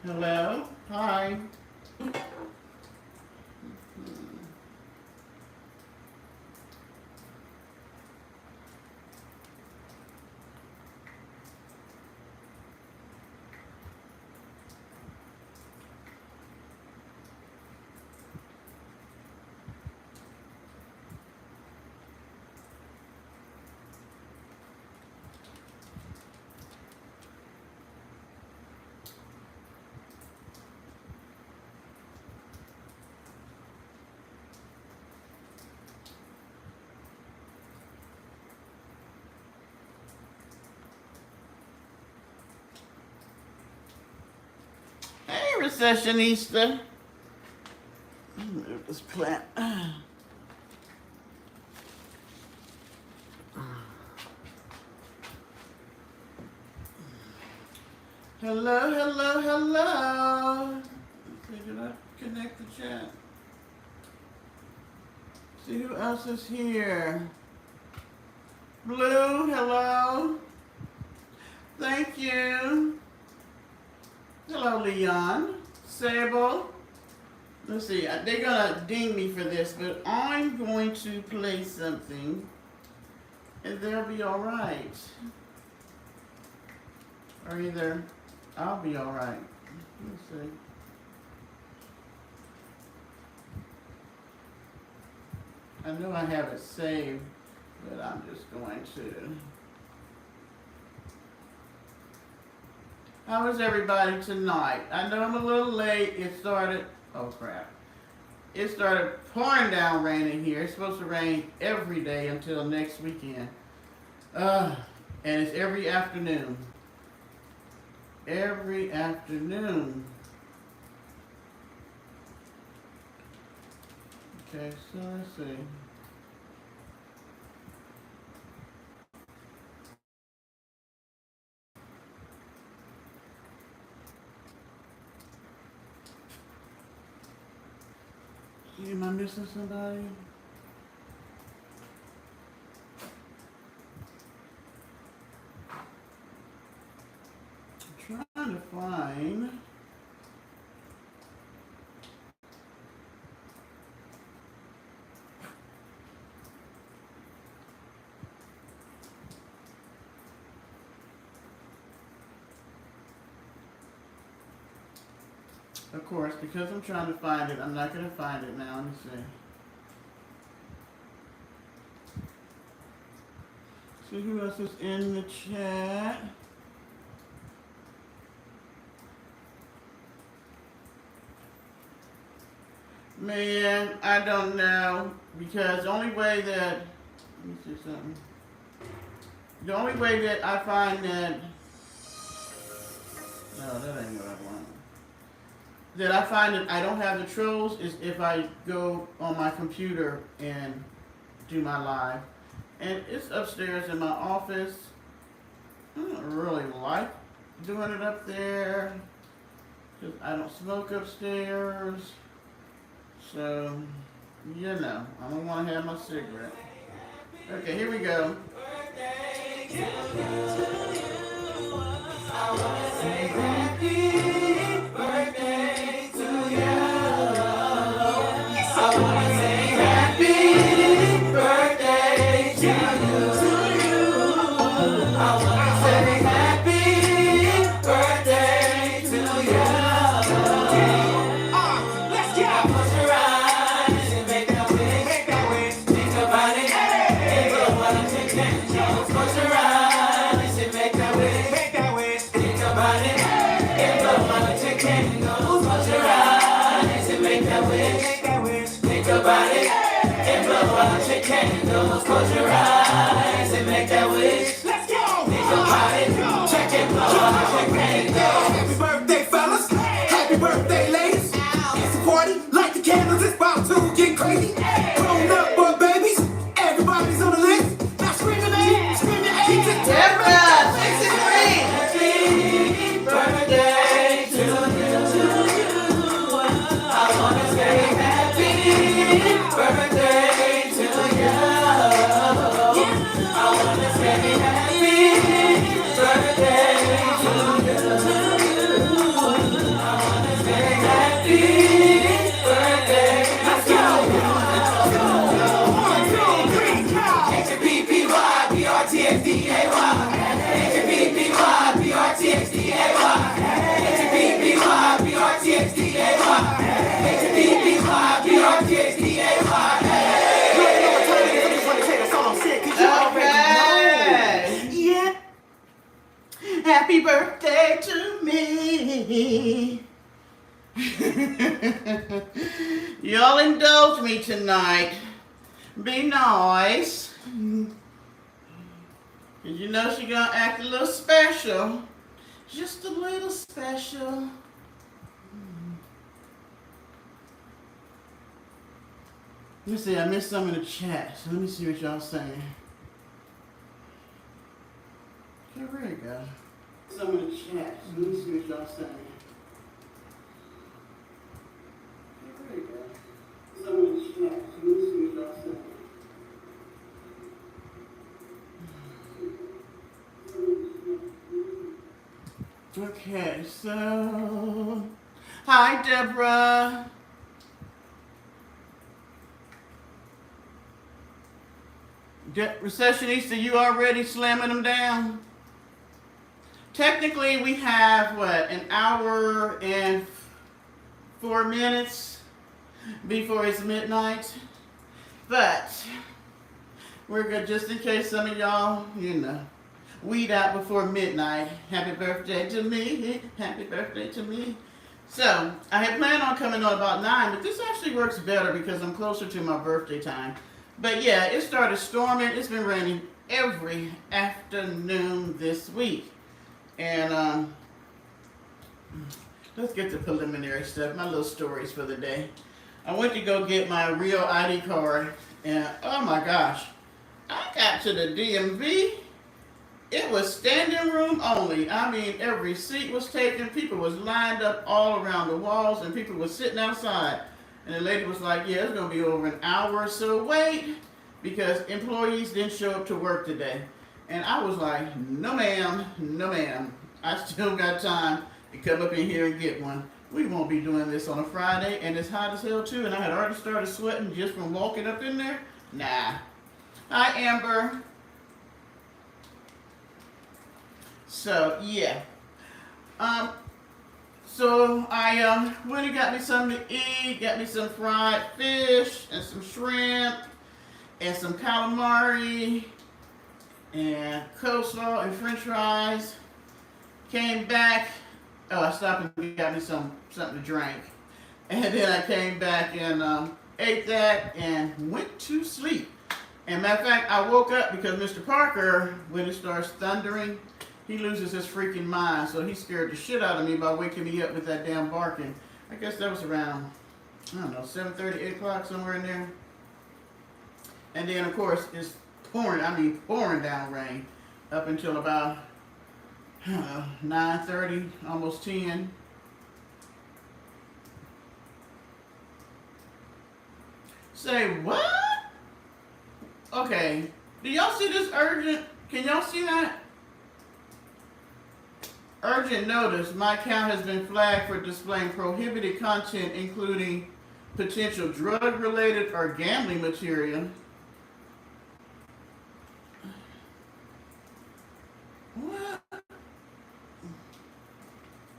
Hello? Hi. Hey, recessionista. Let me move this plant. Hello, hello, hello. Pick it up, connect the chat. See who else is here. Blue, hello. Thank you. Hello, Leon. Sable. Let's see, they're gonna ding me for this, but I'm going to play something and they'll be all right. Or either I'll be all right. Let's see. I know I have it saved, but I'm just going to. How is everybody tonight? I know I'm a little late. It started, oh crap. It started pouring down raining here. It's supposed to rain every day until next weekend. And it's every afternoon. Every afternoon. Okay, so let's see. Am I missing somebody? I'm trying to find. Of course, because I'm trying to find it, I'm not going to find it now. Let me see. See who else is in the chat. Man, I don't know. Because the only way that, let me see something. The only way that I find that, no, that ain't what I want. That I find that I don't have the trolls is if I go on my computer and do my live. And it's upstairs in my office. I don't really like doing it up there because I don't smoke upstairs. So, you know, I don't want to have my cigarette. Okay, here we go. I want to say happy birthday to you. I want to say happy birthday to you. I want to say happy birthday to you. Let's go. Close your eyes and make that wish. Make that wish. Think about it. Hey. But what I'm thinking, close your eyes and make that wish. Make that wish. Think about it. Hey. But what I'm thinking, close your eyes and make that wish. Make that wish. Think about it. Hey. But what I'm thinking, close your eyes and make that wish. Let's go. Think about it. Check it, blow. Check it. Happy birthday, fellas. Happy birthday, ladies. It's a party, light the candles, it's about to get crazy. Grown up, boy, babies, everybody's on the list. Now scream your name, scream your age. Deborah, 63. Happy birthday to you. I want to say happy birthday to you. I want to say happy. Happy birthday to me. Y'all indulge me tonight. Be nice. Cause you know she gonna act a little special. Just a little special. Let me see, I missed some in the chat. So let me see what y'all saying. Okay, where you go? Some in the chat. So let me see what y'all saying. Okay, where you go? Some in the chat. So let me see what y'all saying. Okay, so hi Deborah. Recessionista, you already slamming them down? Technically, we have what, an hour and 4 minutes before it's midnight, but we're good just in case some of y'all, weed out before midnight. Happy birthday to me. Happy birthday to me. So, I had planned on coming on about 9, but this actually works better because I'm closer to my birthday time. But yeah, it started storming. It's been raining every afternoon this week. And let's get to preliminary stuff. My little stories for the day. I went to go get my real ID card, and oh my gosh, I got to the DMV. It was standing room only. I mean, every seat was taken. People was lined up all around the walls, and people was sitting outside. And the lady was like, yeah, it's going to be over an hour or so wait because employees didn't show up to work today. And I was like, no ma'am, no ma'am. I still got time to come up in here and get one. We won't be doing this on a Friday, and it's hot as hell too, and I had already started sweating just from walking up in there. Nah. Hi, Amber. So, yeah. So I went and got me something to eat, got me some fried fish and some shrimp and some calamari and coleslaw and french fries. Came back, I stopped and got me something to drink. And then I came back and ate that and went to sleep. And matter of fact, I woke up because Mr. Parker, when it starts thundering, he loses his freaking mind, so he scared the shit out of me by waking me up with that damn barking. I guess that was around, 7:30, 8 o'clock, somewhere in there. And then, of course, it's pouring down rain up until about 9:30, almost 10. Say what? Okay, do y'all see this urgent? Can y'all see that? Urgent notice, my account has been flagged for displaying prohibited content including potential drug-related or gambling material. What?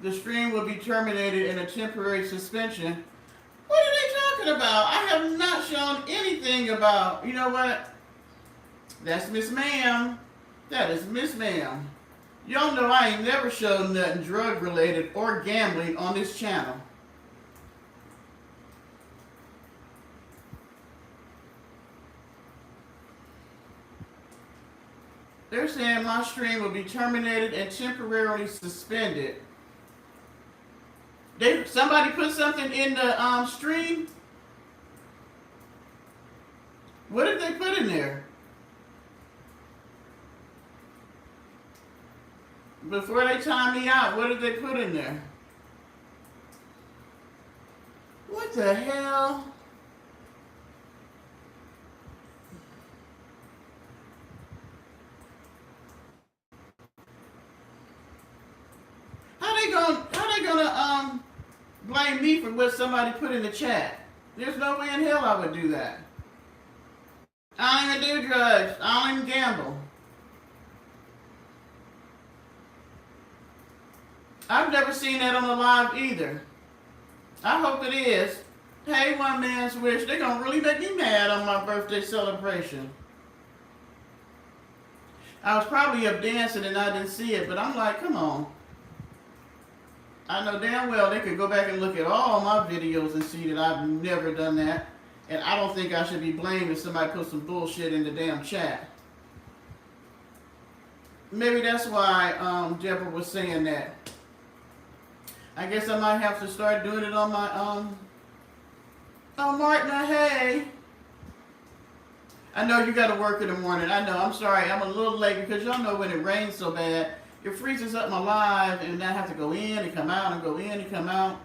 The stream will be terminated in a temporary suspension. What are they talking about? I have not shown anything about, you know what? That's Miss Ma'am. That is Miss Ma'am. Y'all know I ain't never showed nothing drug-related or gambling on this channel. They're saying my stream will be terminated and temporarily suspended. Somebody put something in the stream? What did they put in there? Before they time me out, what did they put in there? What the hell? How they gonna blame me for what somebody put in the chat? There's no way in hell I would do that. I don't even do drugs. I don't even gamble. I've never seen that on the live either. I hope it is. Hey, one man's wish. They're going to really make me mad on my birthday celebration. I was probably up dancing and I didn't see it, but I'm like, come on. I know damn well they could go back and look at all my videos and see that I've never done that. And I don't think I should be blamed if somebody put some bullshit in the damn chat. Maybe that's why Deborah was saying that. I guess I might have to start doing it on my Oh, Martina, hey. I know you got to work in the morning. I know. I'm sorry. I'm a little late because y'all know when it rains so bad, it freezes up my live and I have to go in and come out and go in and come out.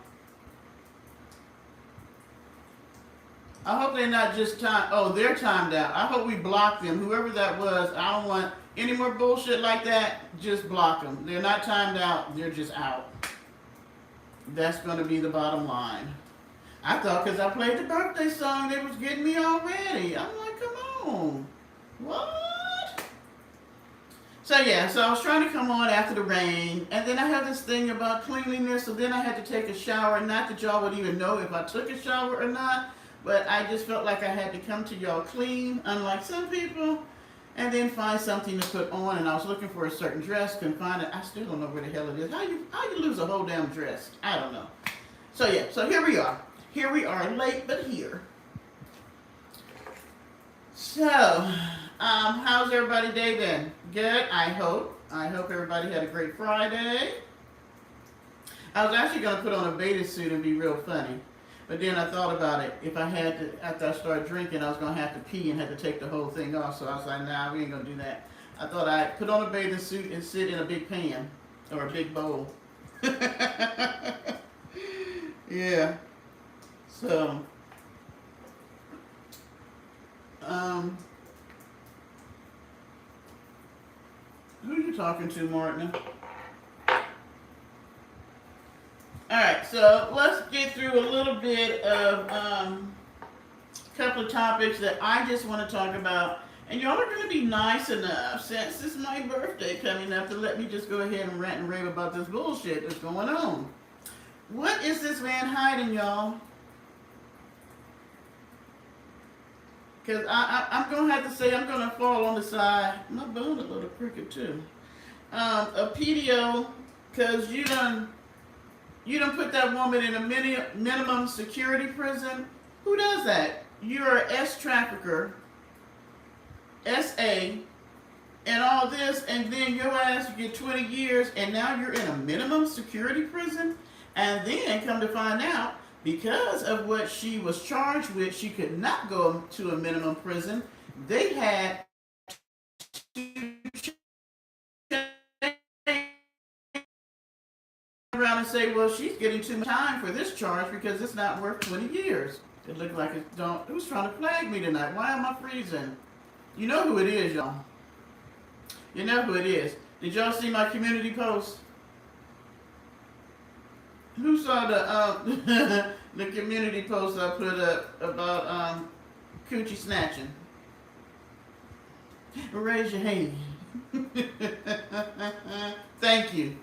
I hope they're not just they're timed out. I hope we block them. Whoever that was, I don't want any more bullshit like that. Just block them. They're not timed out. They're just out. That's going to be the bottom line. I thought because I played the birthday song, they was getting me already. I'm like, come on. What? So yeah, so I was trying to come on after the rain, and then I had this thing about cleanliness, so then I had to take a shower. Not that y'all would even know if I took a shower or not, but I just felt like I had to come to y'all clean, unlike some people, and then find something to put on. And I was looking for a certain dress, couldn't find it. I still don't know where the hell it is. How you lose a whole damn dress? I don't know. So yeah, so here we are. Here we are, late but here. So, how's everybody's day been? Good, I hope. I hope everybody had a great Friday. I was actually going to put on a bathing suit and be real funny. But then I thought about it. If I had to, after I started drinking, I was going to have to pee and had to take the whole thing off. So I was like, nah, we ain't going to do that. I thought I'd put on a bathing suit and sit in a big pan or a big bowl. Yeah. So, who are you talking to, Martin? Alright, so let's get through a little bit of a couple of topics that I just want to talk about. And y'all are going to be nice enough, since it's my birthday coming up, to let me just go ahead and rant and rave about this bullshit that's going on. What is this man hiding, y'all? Because I'm going to have to say I'm going to fall on the side. My bone a little crooked too. A PDO, because you done put that woman in a minimum security prison. Who does that? You're an S-trafficker, SA, and all this, and then your ass you get 20 years, and now you're in a minimum security prison? And then come to find out, because of what she was charged with, she could not go to a minimum prison. They had to around and say, well, she's getting too much time for this charge because it's not worth 20 years. It looked like it don't. Who's trying to flag me tonight? Why am I freezing? You know who it is, y'all. You know who it is. Did y'all see my community post? Who saw the the community post I put up about coochie snatching? Raise your hand. Thank you.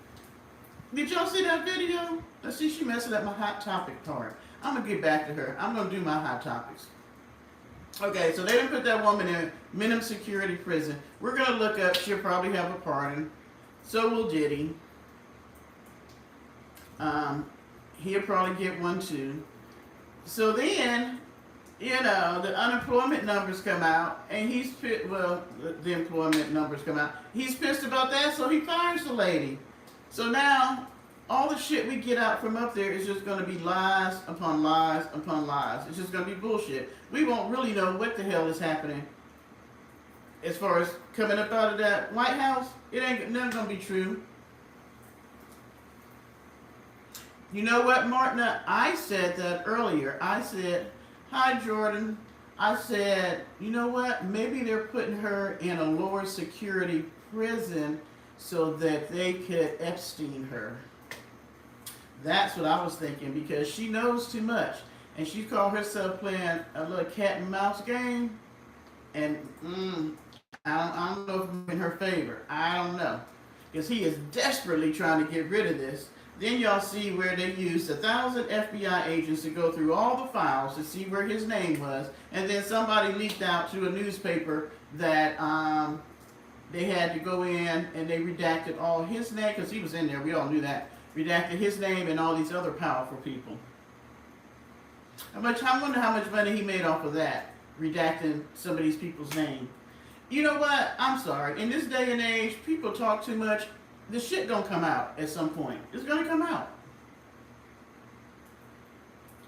Did y'all see that video? Let's see, she messing up my hot topic part. I'm gonna get back to her. I'm gonna do my hot topics. Okay, so they didn't put that woman in minimum security prison. We're gonna look up. She'll probably have a pardon. So will Diddy. He'll probably get one too. So then, you know, the unemployment numbers come out, and he's the employment numbers come out. He's pissed about that, so he fires the lady. So now, all the shit we get out from up there is just going to be lies upon lies upon lies. It's just going to be bullshit. We won't really know what the hell is happening. As far as coming up out of that White House, it ain't nothing going to be true. You know what, Martina? I said that earlier. I said, hi, Jordan. I said, you know what? Maybe they're putting her in a lower security prison so that they could Epstein her. That's what I was thinking, because she knows too much. And she called herself playing a little cat and mouse game. And I don't know if it's in her favor. I don't know. Because he is desperately trying to get rid of this. Then y'all see where they used 1,000 FBI agents to go through all the files to see where his name was. And then somebody leaked out to a newspaper that they had to go in and they redacted all his name, because he was in there, we all knew that. Redacted his name and all these other powerful people. I wonder how much money he made off of that, redacting some of these people's name. You know what? I'm sorry. In this day and age, people talk too much. The shit gonna come out at some point. It's gonna come out.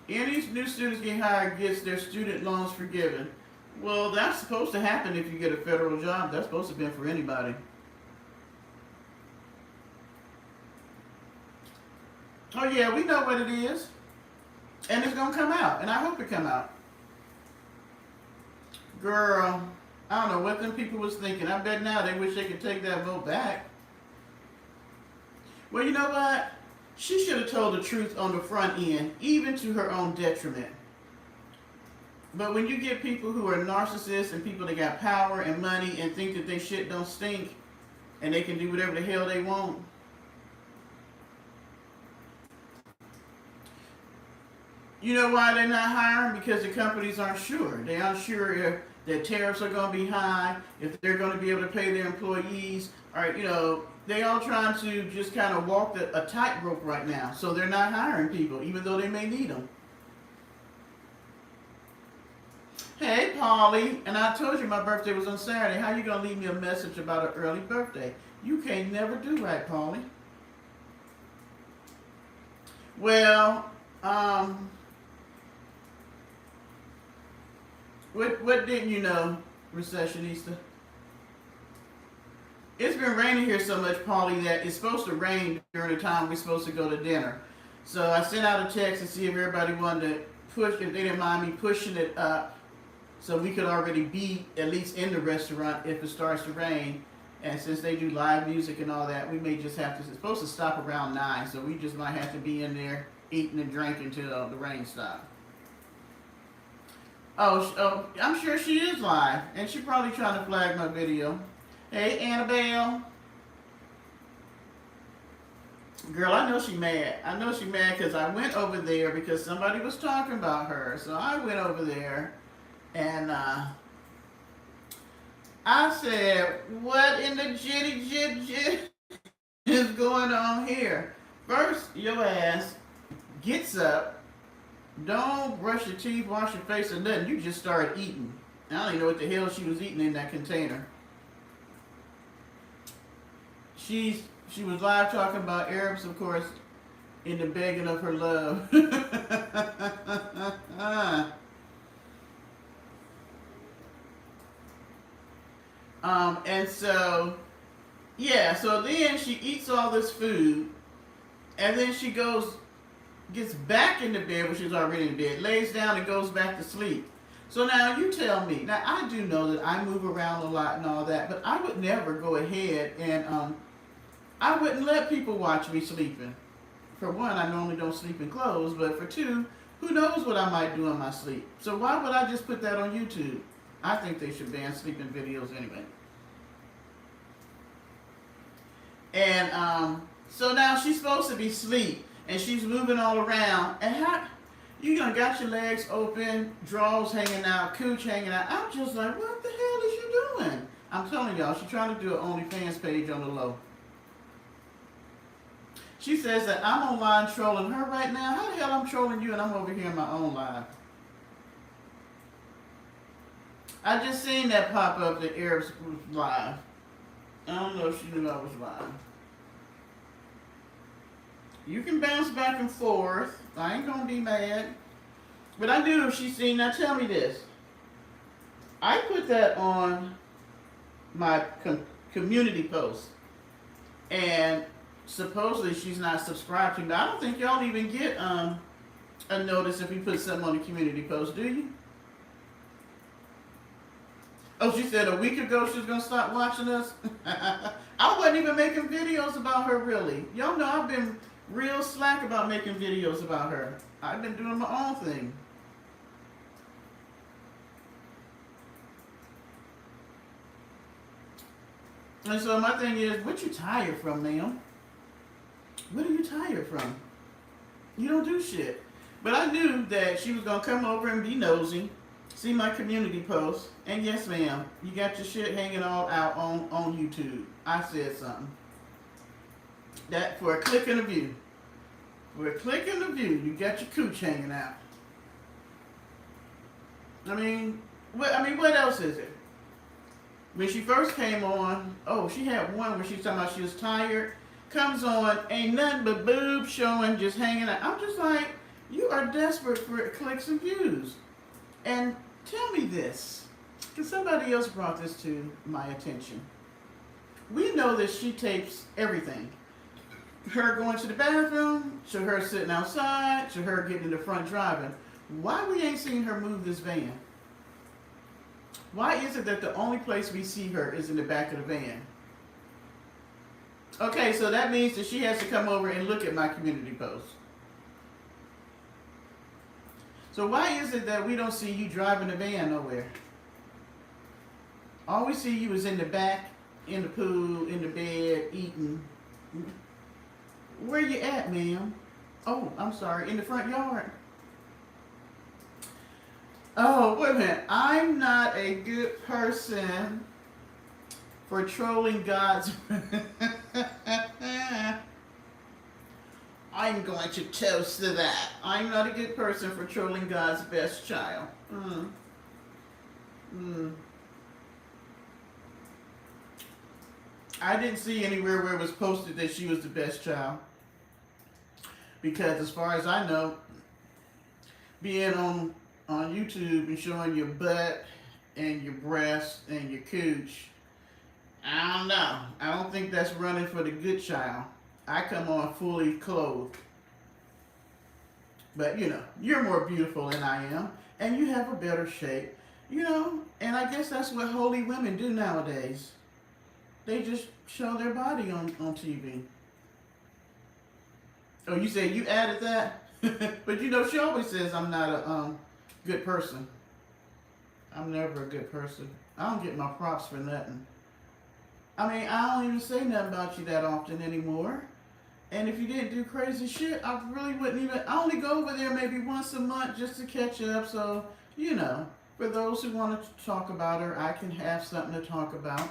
Any new students getting hired gets their student loans forgiven. Well, that's supposed to happen if you get a federal job. That's supposed to be for anybody. Oh yeah, we know what it is. And it's gonna come out. And I hope it come out. Girl, I don't know what them people was thinking. I bet now they wish they could take that vote back. Well, you know what? She should have told the truth on the front end, even to her own detriment. But when you get people who are narcissists and people that got power and money and think that they shit don't stink and they can do whatever the hell they want. You know why they're not hiring? Because the companies aren't sure. They aren't sure if their tariffs are going to be high, if they're going to be able to pay their employees, or, you know, they all trying to just kind of walk a tightrope right now. So they're not hiring people, even though they may need them. Hey, Polly, and I told you my birthday was on Saturday. How you going to leave me a message about an early birthday? You can't never do right, Polly. Well, what didn't you know, Recessionista? It's been raining here so much, Paulie, that it's supposed to rain during the time we're supposed to go to dinner. So I sent out a text to see if everybody wanted to push, if they didn't mind me pushing it up, so we could already be at least in the restaurant if it starts to rain. And since they do live music and all that, we may just have to, it's supposed to stop around 9, so we just might have to be in there eating and drinking until the rain stops. Oh, I'm sure she is live, and she's probably trying to flag my video. Hey, Annabelle. Girl, I know she mad. I know she mad because I went over there because somebody was talking about her. So I went over there, and I said, what in the jitty jit is going on here? First, your ass gets up, don't brush your teeth, wash your face, or nothing. You just started eating. I don't even know what the hell she was eating in that container. She was live talking about Arabs, of course, in the begging of her love. And so, yeah, so then she eats all this food, and then she gets back in the bed, when she's already in bed, lays down and goes back to sleep. So now you tell me, now I do know that I move around a lot and all that, but I would never go ahead and, I wouldn't let people watch me sleeping. For one, I normally don't sleep in clothes, but for two, who knows what I might do in my sleep. So why would I just put that on YouTube? I think they should ban sleeping videos anyway. And so now she's supposed to be asleep, and she's moving all around, and how, you know, got your legs open, drawers hanging out, cooch hanging out. I'm just like, what the hell is you doing? I'm telling y'all, she's trying to do an OnlyFans page on the low. She says that I'm online trolling her right now. How the hell I'm trolling you and I'm over here in my own live? I just seen that pop up that Arabs was live. I don't know if she knew I was live. You can bounce back and forth. I ain't gonna be mad. But I knew if she seen, now tell me this. I put that on my community post. And supposedly she's not subscribed to me. I don't think y'all even get a notice if you put something on the community post, do you? Oh, she said a week ago she was going to stop watching us? I wasn't even making videos about her, really. Y'all know I've been real slack about making videos about her. I've been doing my own thing. And so my thing is, what you tired from, ma'am? What are you tired from? You don't do shit. But I knew that she was going to come over and be nosy See my community post, and yes, ma'am, you got your shit hanging all out on YouTube. I said something. That for a click and a view. For a click and a view, you got your cooch hanging out. What else is it? When she first came on, she had one where she was talking about she was tired. Comes on, ain't nothing but boobs showing, just hanging out. I'm just like, you are desperate for clicks and views. And tell me this, because somebody else brought this to my attention. We know that she tapes everything. Her going to the bathroom, to her sitting outside, to her getting in the front driving. Why we ain't seen her move this van? Why is it that the only place we see her is in the back of the van? Okay, so that means that she has to come over and look at my community post. So why is it that we don't see you driving the van nowhere? All we see you is in the back, in the pool, in the bed, eating. Where you at, ma'am? Oh, I'm sorry, in the front yard. Oh, wait a minute. I'm not a good person for trolling God's... I'm going to toast to that. I'm not a good person for trolling God's best child. I didn't see anywhere where it was posted that she was the best child. Because as far as I know, being on YouTube and showing your butt and your breast and your cooch, I don't know. I don't think that's running for the good child. I come on fully clothed. But you're more beautiful than I am, and you have a better shape, and I guess that's what holy women do nowadays. They just show their body on TV. Oh, you said you added that? But she always says I'm not a good person. I'm never a good person. I don't get my props for nothing. I don't even say nothing about you that often anymore. And if you didn't do crazy shit, I really wouldn't even... I only go over there maybe once a month just to catch up. So, for those who want to talk about her, I can have something to talk about.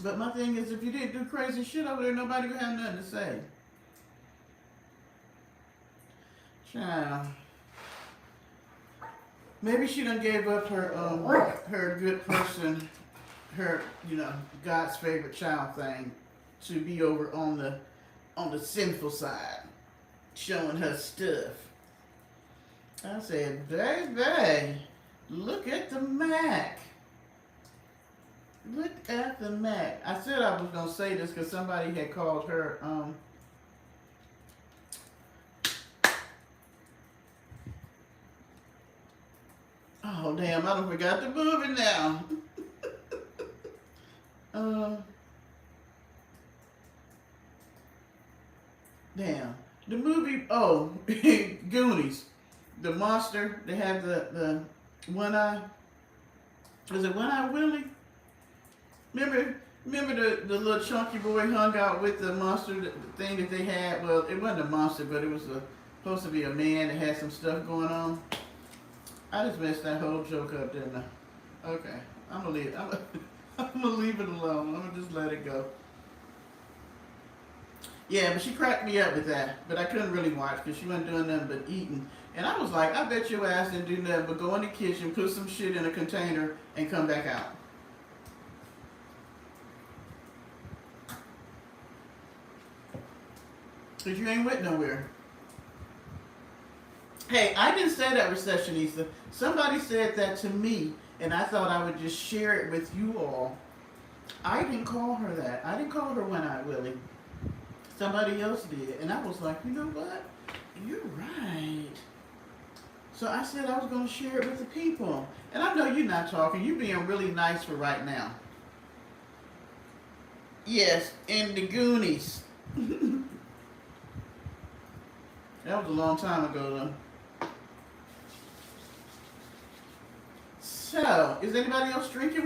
But my thing is, if you didn't do crazy shit over there, nobody would have nothing to say. Child. Maybe she done gave up her good person, her, God's favorite child thing to be over on the sinful side, showing her stuff. I said, baby, look at the Mac. Look at the Mac. I said I was going to say this because somebody had called her, oh, damn, I done forgot the movie now. Damn. The movie, Goonies. The monster, they have the one eye. Was it One Eye Willie? Remember the little chunky boy hung out with the monster, the thing that they had? Well, it wasn't a monster, but it was supposed to be a man that had some stuff going on. I just messed that whole joke up, didn't I? Okay, I'm gonna leave it alone. I'm gonna just let it go. Yeah, but she cracked me up with that. But I couldn't really watch because she wasn't doing nothing but eating. And I was like, I bet your ass didn't do nothing but go in the kitchen, put some shit in a container, and come back out. Because you ain't went nowhere. Hey, I didn't say that, receptionista. Somebody said that to me, and I thought I would just share it with you all. I didn't call her that. I didn't call her One Eye Willie. Somebody else did. And I was like, you know what? You're right. So I said I was going to share it with the people. And I know you're not talking. You're being really nice for right now. Yes, in the Goonies. That was a long time ago, though. So, is anybody drinking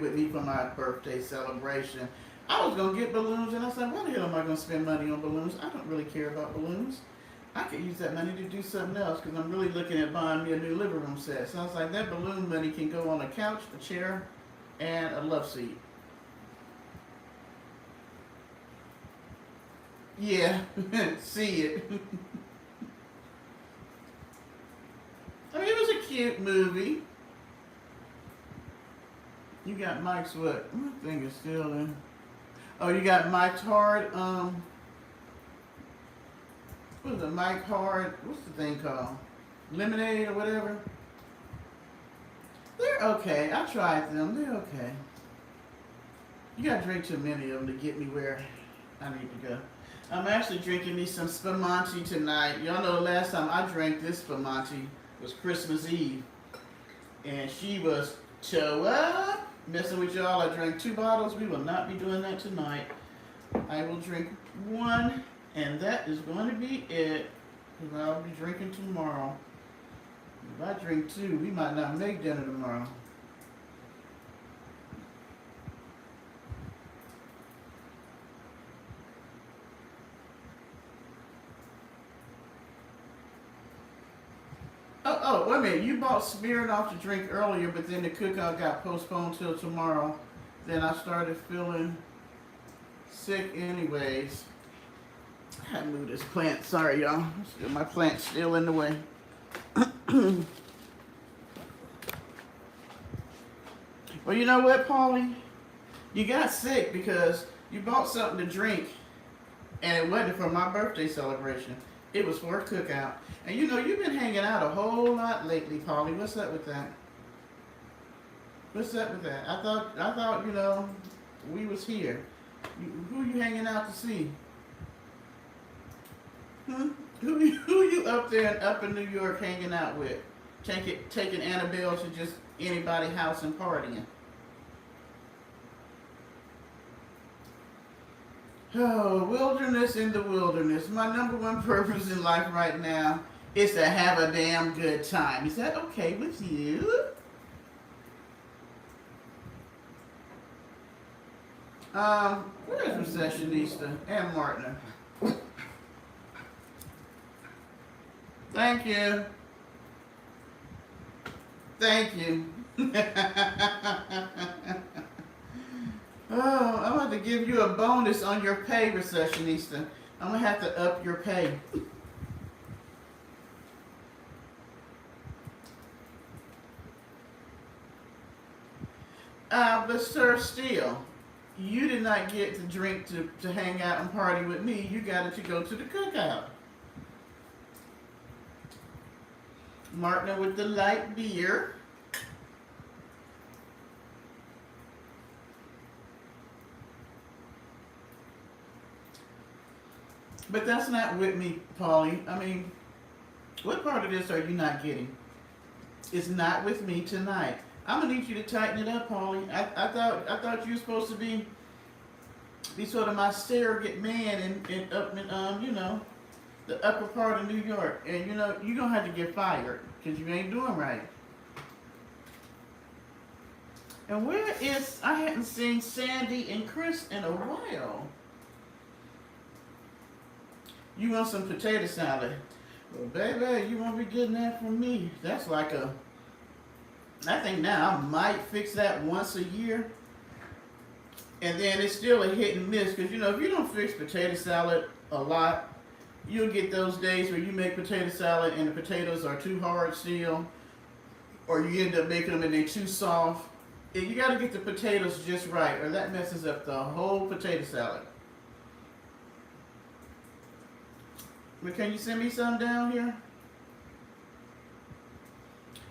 with me for my birthday celebration? I was going to get balloons, and I said, why the hell am I going to spend money on balloons? I don't really care about balloons. I could use that money to do something else because I'm really looking at buying me a new living room set. Sounds like that balloon money can go on a couch, a chair, and a love seat. Yeah, see it. I mean, it was a cute movie. You got Mike's what? My thing is still in. Oh, you got Mike's hard. What is it? Mike hard. What's the thing called? Lemonade or whatever. They're okay. I tried them. They're okay. You gotta drink too many of them to get me where I need to go. I'm actually drinking me some spumante tonight. Y'all know the last time I drank this spumante was Christmas Eve. And she was toe up. Messing with y'all, I drank 2 bottles. We will not be doing that tonight. I will drink 1, and that is going to be it. Because I'll be drinking tomorrow. If I drink 2, we might not make dinner tomorrow. Oh, wait a minute. You bought Smirnoff to drink earlier, but then the cookout got postponed till tomorrow. Then I started feeling sick anyways. I had to move this plant. Sorry, y'all. My plant's still in the way. Well, you know what, Paulie? You got sick because you bought something to drink, and it wasn't for my birthday celebration. It was for a cookout. And you know, you've been hanging out a whole lot lately, Paulie. What's up with that? What's up with that? I thought, you know, we was here. Who you hanging out to see? Who you up there and up in New York hanging out with? Taking Annabelle to just anybody's house and partying. Oh, wilderness in the wilderness. My number 1 purpose in life right now is to have a damn good time. Is that okay with you? Where's Recessionista and Martin? Thank you. Thank you. Oh, I'm going to give you a bonus on your pay, Recessionista. I'm going to have to up your pay. But sir, still, you did not get to drink to hang out and party with me. You got it to go to the cookout. Martin with the light beer. But that's not with me, Paulie. I mean, what part of this are you not getting? It's not with me tonight. I'm gonna need you to tighten it up, Paulie. I thought you were supposed to be sort of my surrogate man in up in you know, the upper part of New York, and you know you're gonna have to get fired because you ain't doing right. And where is I hadn't seen Sandy and Chris in a while. You want some potato salad? Well, baby, you won't be getting that from me. That's like I think now I might fix that once a year. And then it's still a hit and miss because, you know, if you don't fix potato salad a lot, you'll get those days where you make potato salad and the potatoes are too hard still, or you end up making them and they're too soft. You got to get the potatoes just right, or that messes up the whole potato salad. But can you send me some down here?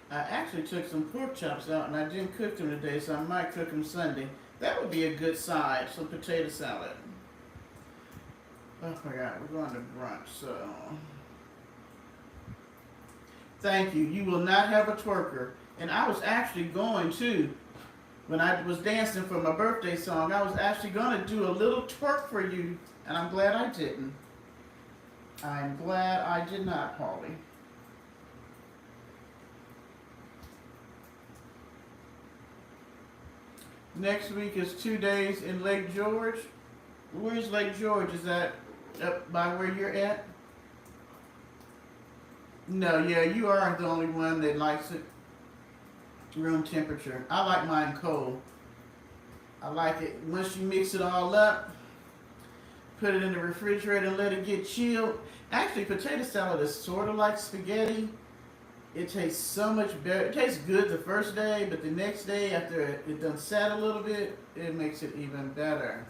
I actually took some pork chops out and I didn't cook them today, so I might cook them Sunday. That would be a good side, some potato salad. Oh, I forgot, we're going to brunch, so. Thank you. You will not have a twerker. And I was actually going to, when I was dancing for my birthday song, I was actually going to do a little twerk for you, and I'm glad I didn't. I'm glad I did not, Paulie. Next week is 2 days in Lake George. Where's Lake George? Is that up by where you're at? No, yeah, you are the only one that likes it room temperature. I like mine cold. I like it once you mix it all up, put it in the refrigerator and let it get chilled. Actually, potato salad is sort of like spaghetti. It tastes so much better. It tastes good the first day, but the next day after it done sat a little bit, it makes it even better.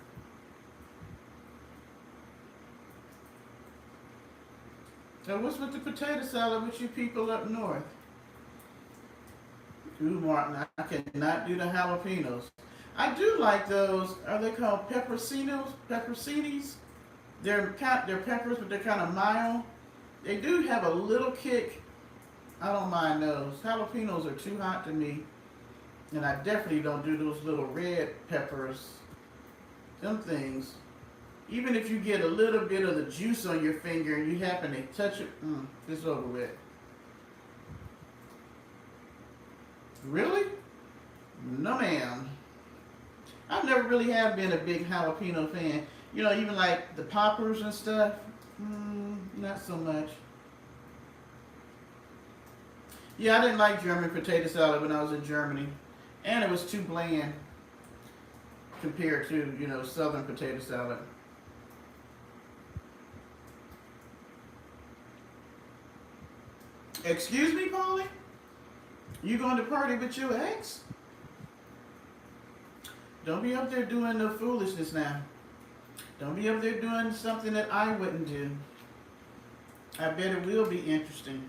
So what's with the potato salad with you people up north? Ooh, Martin, I cannot do the jalapenos. I do like those. Are they called pepperoncinos? Pepperoncinis? They're peppers, but they're kind of mild. They do have a little kick. I don't mind those. Jalapenos are too hot to me, and I definitely don't do those little red peppers. Them things. Even if you get a little bit of the juice on your finger and you happen to touch it, it's over with. Really? No, ma'am. I've never really have been a big jalapeno fan. You know, even like the poppers and stuff. Not so much. Yeah, I didn't like German potato salad when I was in Germany, and it was too bland compared to Southern potato salad. Excuse me, Polly? You going to party with your ex? Don't be up there doing no foolishness now. Don't be up there doing something that I wouldn't do. I bet it will be interesting.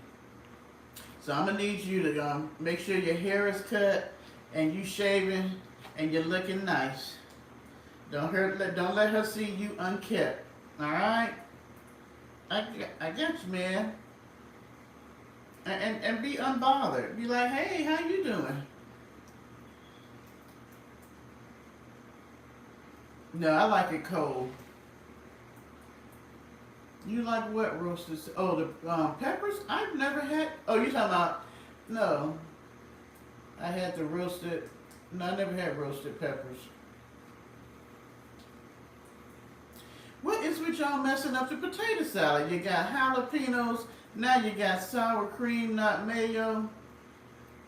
So I'm gonna need you to make sure your hair is cut and you shaving and you're looking nice. Don't let her see you unkept. All right? I got you, man. And be unbothered. Be like, hey, how you doing? No, I like it cold. You like what roasted? Oh, the peppers? I've never had. Oh, you talking about? No, I had the roasted. No, I never had roasted peppers. What is with y'all messing up the potato salad? You got jalapenos. Now you got sour cream, not mayo.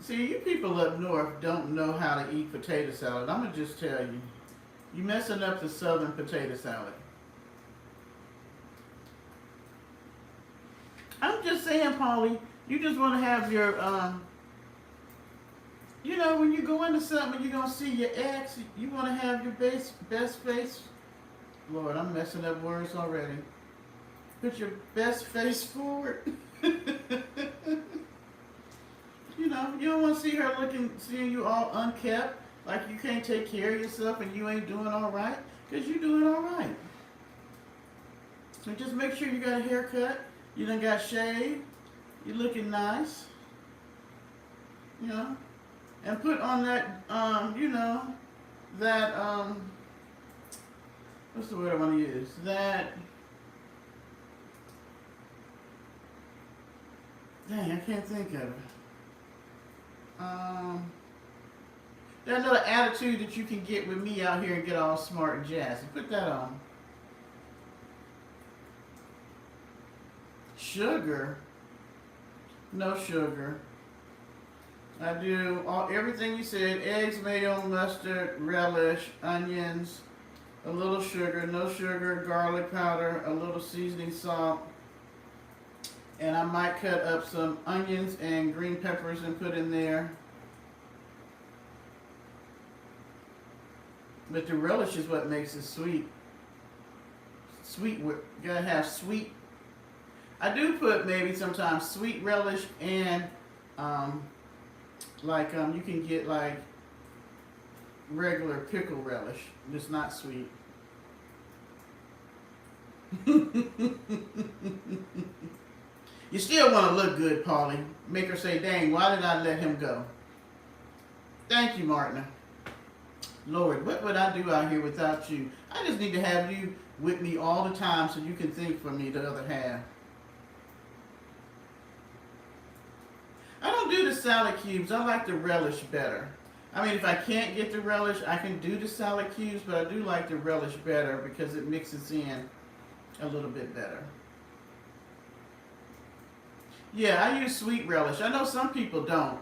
See, you people up north don't know how to eat potato salad. I'm gonna just tell you. You messing up the southern potato salad. I'm just saying, Polly, you just want to have your, when you go into something and you're going to see your ex, you want to have your best face. Lord, I'm messing up words already. Put your best face forward. You don't want to see her seeing you all unkept, like you can't take care of yourself and you ain't doing all right, because you're doing all right. So just make sure you got a haircut. You done got shaved. You looking nice. And put on that, what's the word I want to use? Dang, I can't think of it. That little attitude that you can get with me out here and get all smart and jazzy. Put that on. Sugar? No sugar. I do everything you said. Eggs, mayo, mustard, relish, onions, a little sugar, no sugar, garlic powder, a little seasoning salt. And I might cut up some onions and green peppers and put in there. But the relish is what makes it sweet. Gotta have sweet. I do put maybe sometimes sweet relish and you can get like regular pickle relish. It's not sweet. You still want to look good, Paulie. Make her say, dang, why did I let him go? Thank you, Martina. Lord, what would I do out here without you? I just need to have you with me all the time so you can think for me the other half. I don't do the salad cubes. I like the relish better. I mean, if I can't get the relish, I can do the salad cubes, but I do like the relish better because it mixes in a little bit better. Yeah, I use sweet relish. I know some people don't.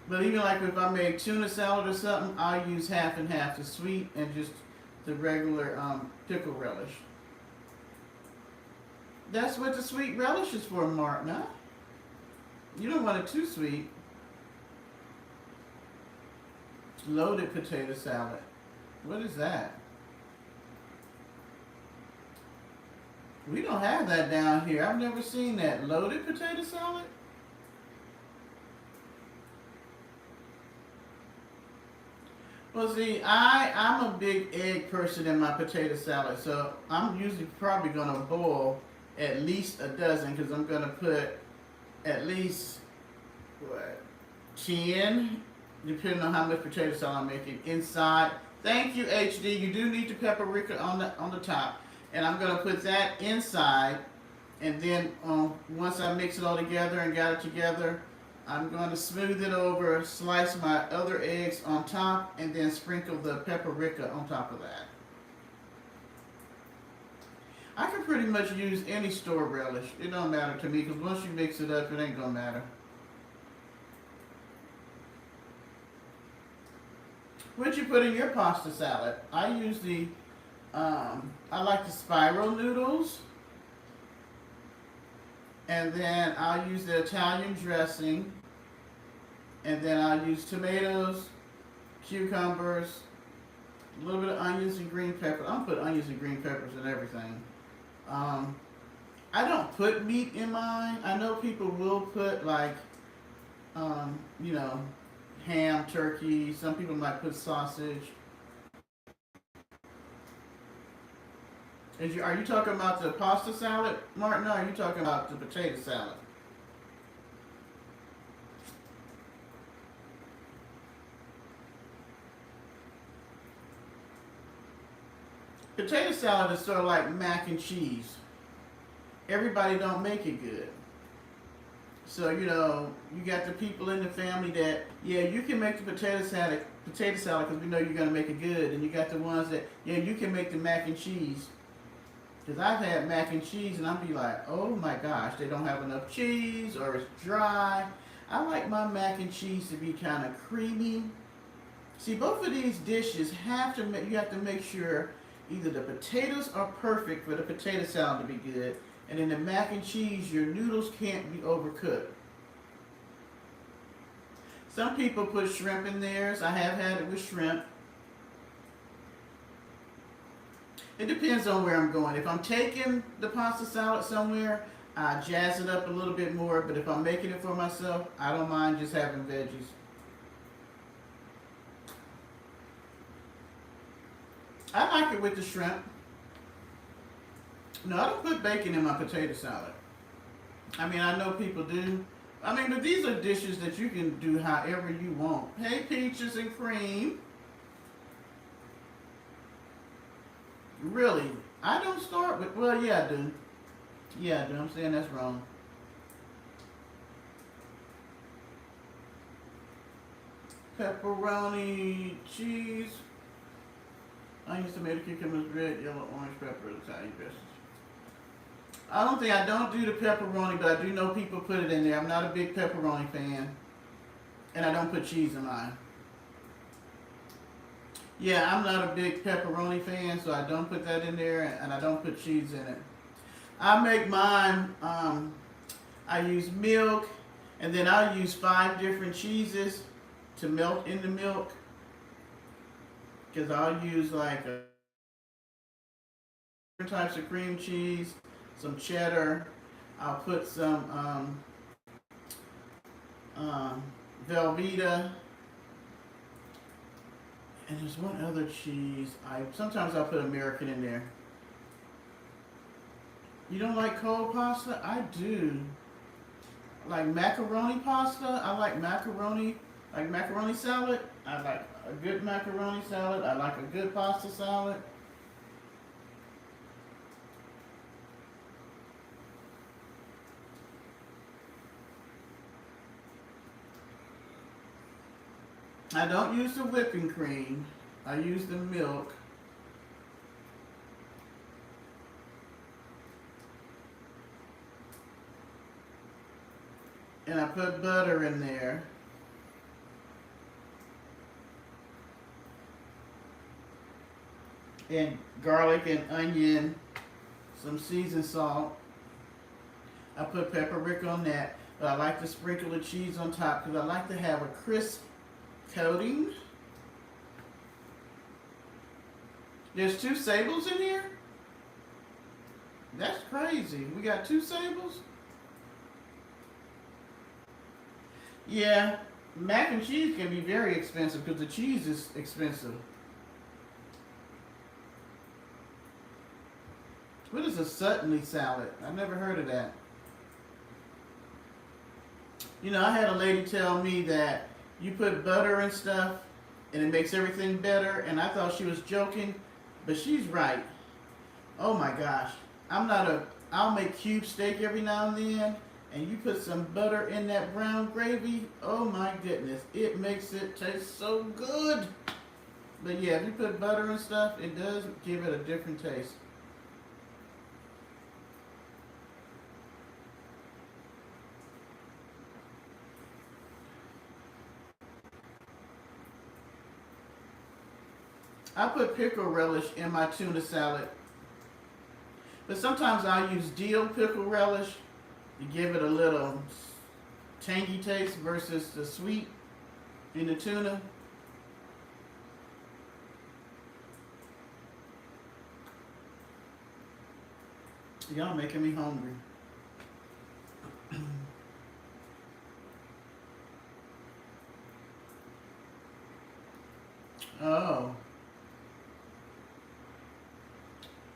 But even like if I make tuna salad or something, I use half and half, the sweet and just the regular pickle relish. That's what the sweet relish is for, Mark. Now you don't want it too sweet. Loaded potato salad. What is that? We don't have that down here. I've never seen that. Loaded potato salad? Well, see, I'm a big egg person in my potato salad, so I'm usually probably gonna boil at least a dozen because I'm gonna put at least what 10, depending on how much potato salad I'm making inside. Thank you, HD. You do need the paprika on the top, and I'm gonna put that inside, and then once I mix it all together and got it together, I'm going to smooth it over, slice my other eggs on top, and then sprinkle the paprika on top of that. I can pretty much use any store relish. It don't matter to me because once you mix it up, it ain't gonna matter. What you put in your pasta salad? I use I like the spiral noodles, and then I'll use the Italian dressing, and then I'll use tomatoes, cucumbers, a little bit of onions and green peppers. I'm gonna put onions and green peppers in everything. Um, I don't put meat in mine. I know people will put like, you know, ham, turkey. Some people might put sausage. Are you talking about the pasta salad, Martin? Or are you talking about the potato salad? Potato salad is sort of like mac and cheese. Everybody don't make it good. So, you know, you got the people in the family that, yeah, you can make the potato salad because we know you're going to make it good. And you got the ones that, yeah, you can make the mac and cheese. Because I've had mac and cheese and I'll be like, oh my gosh, they don't have enough cheese or it's dry. I like my mac and cheese to be kind of creamy. See, both of these dishes you have to make sure either the potatoes are perfect for the potato salad to be good, and in the mac and cheese, your noodles can't be overcooked. Some people put shrimp in theirs. I have had it with shrimp. It depends on where I'm going. If I'm taking the pasta salad somewhere, I jazz it up a little bit more, but if I'm making it for myself, I don't mind just having veggies. I like it with the shrimp. No, I don't put bacon in my potato salad. I mean, I know people do. I mean, but these are dishes that you can do however you want. Hey, peaches and cream. Really? I don't start with, well, yeah, I do. Yeah, I do. I'm saying that's wrong. Pepperoni, cheese, onions, tomato, cucumbers, red, yellow, orange pepper, Italian dressing. I don't do the pepperoni, but I do know people put it in there. I'm not a big pepperoni fan. And I don't put cheese in mine. Yeah, I'm not a big pepperoni fan, so I don't put that in there, and I don't put cheese in it. I make mine, I use milk, and then I'll use 5 different cheeses to melt in the milk. Because I'll use like different types of cream cheese, some cheddar. I'll put some Velveeta, and there's one other cheese. Sometimes I'll put American in there. You don't like cold pasta? I do. Like macaroni pasta. I like macaroni salad. I like a good macaroni salad. I like a good pasta salad. I don't use the whipping cream. I use the milk. and I put butter in there. And garlic and onion, some seasoned salt. I put paprika on that, but I like to sprinkle the cheese on top because I like to have a crisp coating. There's 2 sables in here? That's crazy. We got 2 sables? Yeah, mac and cheese can be very expensive because the cheese is expensive. What is a Suttonly salad? I've never heard of that. You know, I had a lady tell me that you put butter and stuff and it makes everything better, and I thought she was joking, but she's right. Oh my gosh. I'll make cube steak every now and then, and you put some butter in that brown gravy, oh my goodness, it makes it taste so good. But yeah, if you put butter and stuff, it does give it a different taste. I put pickle relish in my tuna salad, but sometimes I use dill pickle relish to give it a little tangy taste versus the sweet in the tuna. Y'all making me hungry. Oh,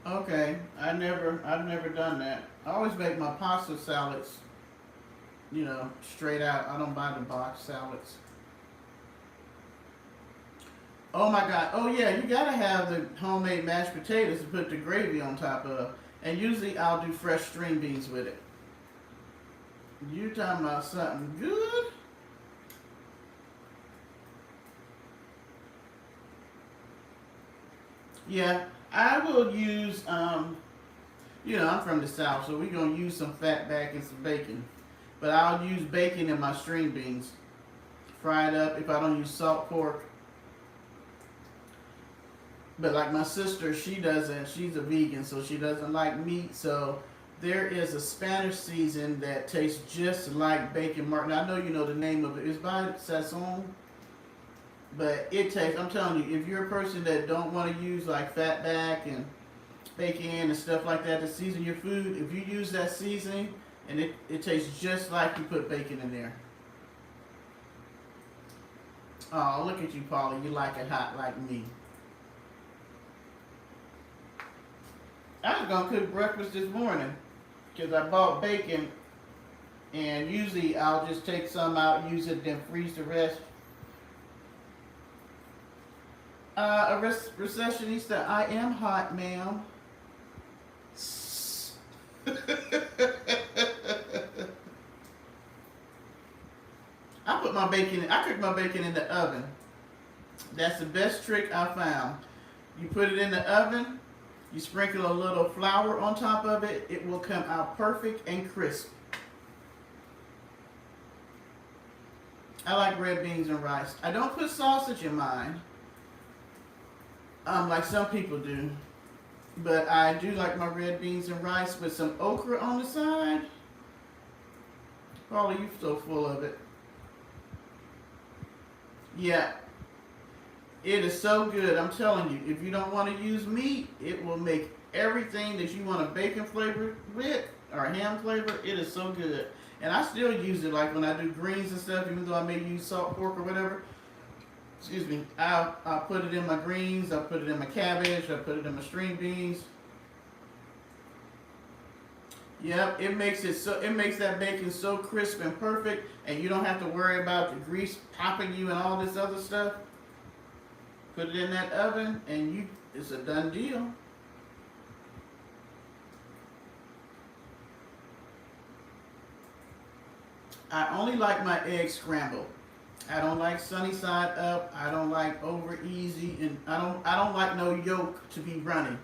okay. I've never done that. I always make my pasta salads, straight out. I don't buy the box salads. Oh my God. Oh yeah, you gotta have the homemade mashed potatoes to put the gravy on top of. And usually I'll do fresh string beans with it. You talking about something good? Yeah, I will use, I'm from the South, so we're going to use some fat back and some bacon. But I'll use bacon in my string beans. Fry it up if I don't use salt pork. But like my sister, she's a vegan, so she doesn't like meat. So there is a Spanish season that tastes just like bacon martin. I know you know the name of it. It's by Sazon. But it tastes, I'm telling you, if you're a person that don't want to use like fat back and bacon and stuff like that to season your food, if you use that seasoning, and it tastes just like you put bacon in there. Oh, look at you, Polly. You like it hot like me. I was going to cook breakfast this morning because I bought bacon, and usually I'll just take some out, use it, then freeze the rest. A recessionista, I am hot, ma'am. I cook my bacon in the oven. That's the best trick I found. You put it in the oven, you sprinkle a little flour on top of it, it will come out perfect and crisp. I like red beans and rice. I don't put sausage in mine, like some people do. But I do like my red beans and rice with some okra on the side. Paula, you're so full of it. Yeah, it is so good. I'm telling you, if you don't want to use meat, it will make everything that you want a bacon flavor with or a ham flavor. It is so good. And I still use it like when I do greens and stuff, even though I may use salt pork or whatever. Excuse me. I'll put it in my greens. I'll put it in my cabbage. I'll put it in my string beans. Yep, it makes that bacon so crisp and perfect, and you don't have to worry about the grease popping you and all this other stuff. Put it in that oven, and it's a done deal. I only like my eggs scrambled. I don't like sunny side up. I don't like over easy, and I don't like no yolk to be runny.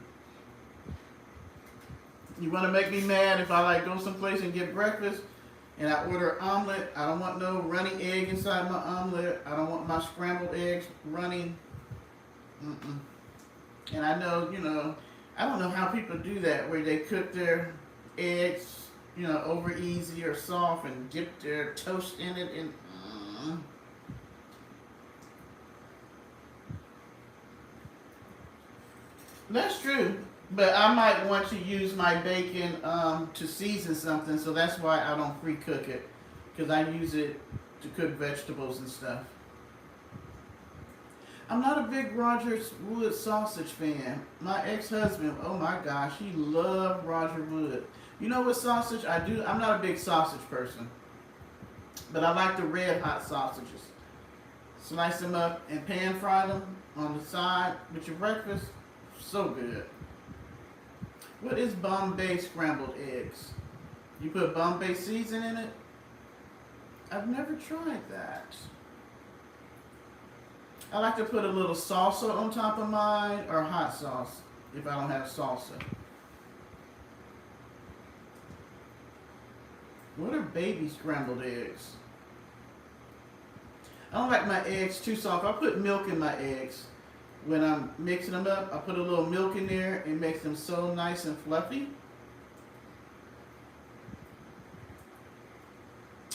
You want to make me mad if I go someplace and get breakfast And I order an omelet. I don't want no runny egg inside my omelet. I don't want my scrambled eggs running. Mm-mm. And I know, I don't know how people do that, where they cook their eggs, over easy or soft and dip their toast in it. And that's true. But I might want to use my bacon to season something, so that's why I don't pre-cook it, because I use it to cook vegetables and stuff. I'm not a big Roger Wood sausage fan. My ex-husband, oh my gosh, he loved Roger Wood. You know what sausage I do? I'm not a big sausage person, but I like the red hot sausages. Slice them up and pan fry them on the side with your breakfast. So good. What is Bombay scrambled eggs? You put Bombay season in it? I've never tried that. I like to put a little salsa on top of mine, or hot sauce if I don't have salsa. What are baby scrambled eggs? I don't like my eggs too soft. I put milk in my eggs. When I'm mixing them up, I put a little milk in there and makes them so nice and fluffy.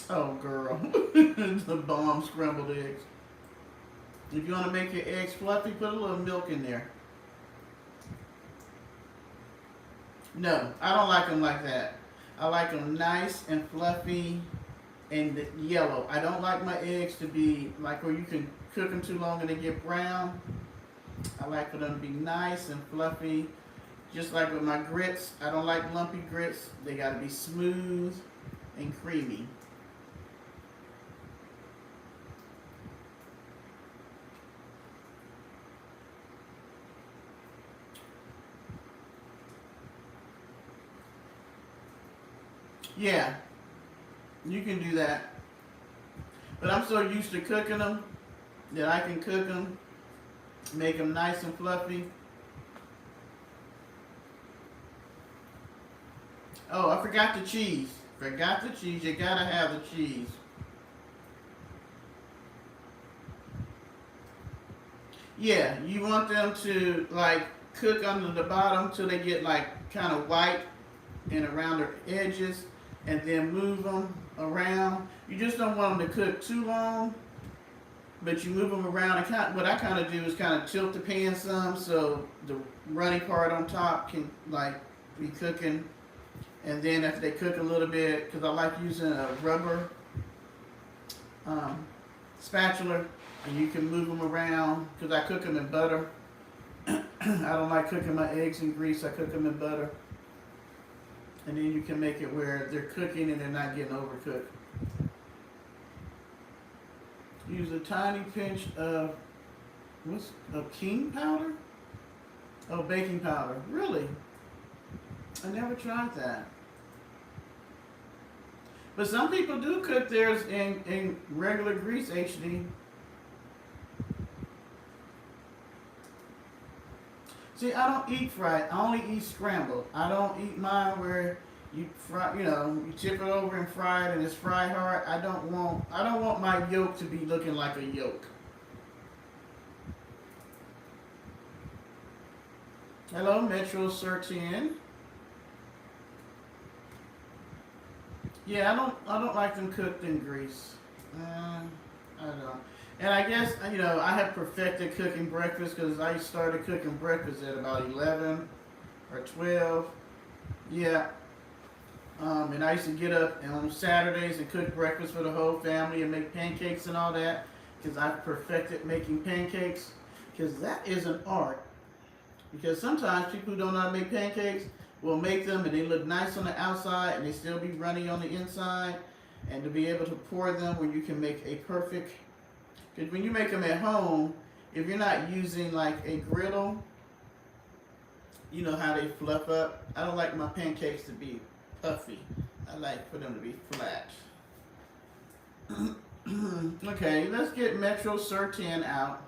Oh girl, the bomb scrambled eggs. If you want to make your eggs fluffy, put a little milk in there. No, I don't like them like that. I like them nice and fluffy and yellow. I don't like my eggs to be like where you can cook them too long and they get brown. I like for them to be nice and fluffy. Just like with my grits, I don't like lumpy grits. They got to be smooth and creamy. Yeah, you can do that. But I'm so used to cooking them that I can cook them, make them nice and fluffy. Oh, I forgot the cheese. Forgot the cheese. You gotta have the cheese. Yeah, you want them to like cook under the bottom till they get like kind of white and around their edges, and then move them around. You just don't want them to cook too long, but you move them around. And what I kind of do is kind of tilt the pan some so the runny part on top can like be cooking. And then after they cook a little bit, because I like using a rubber spatula, and you can move them around because I cook them in butter. I don't like cooking my eggs in grease. I cook them in butter. And then you can make it where they're cooking and they're not getting overcooked. Use a tiny pinch of king powder? Oh, baking powder. Really? I never tried that. But some people do cook theirs in regular grease, HD. See, I don't eat fried. I only eat scrambled. I don't eat mine where you fry, you tip it over and fry it and it's fried hard. I don't want my yolk to be looking like a yolk. Hello, Metro Sertin. Yeah, I don't like them cooked in grease. I don't. And I guess, I have perfected cooking breakfast because I started cooking breakfast at about 11 or 12. Yeah. And I used to get up on Saturdays and cook breakfast for the whole family and make pancakes and all that because I've perfected making pancakes, because that is an art. Because sometimes people who don't know how to make pancakes will make them and they look nice on the outside and they still be runny on the inside. And to be able to pour them where you can make a perfect, because when you make them at home, if you're not using like a griddle, you know how they fluff up. I don't like my pancakes to be puffy. I like for them to be flat. Okay, let's get Metro Sertin out.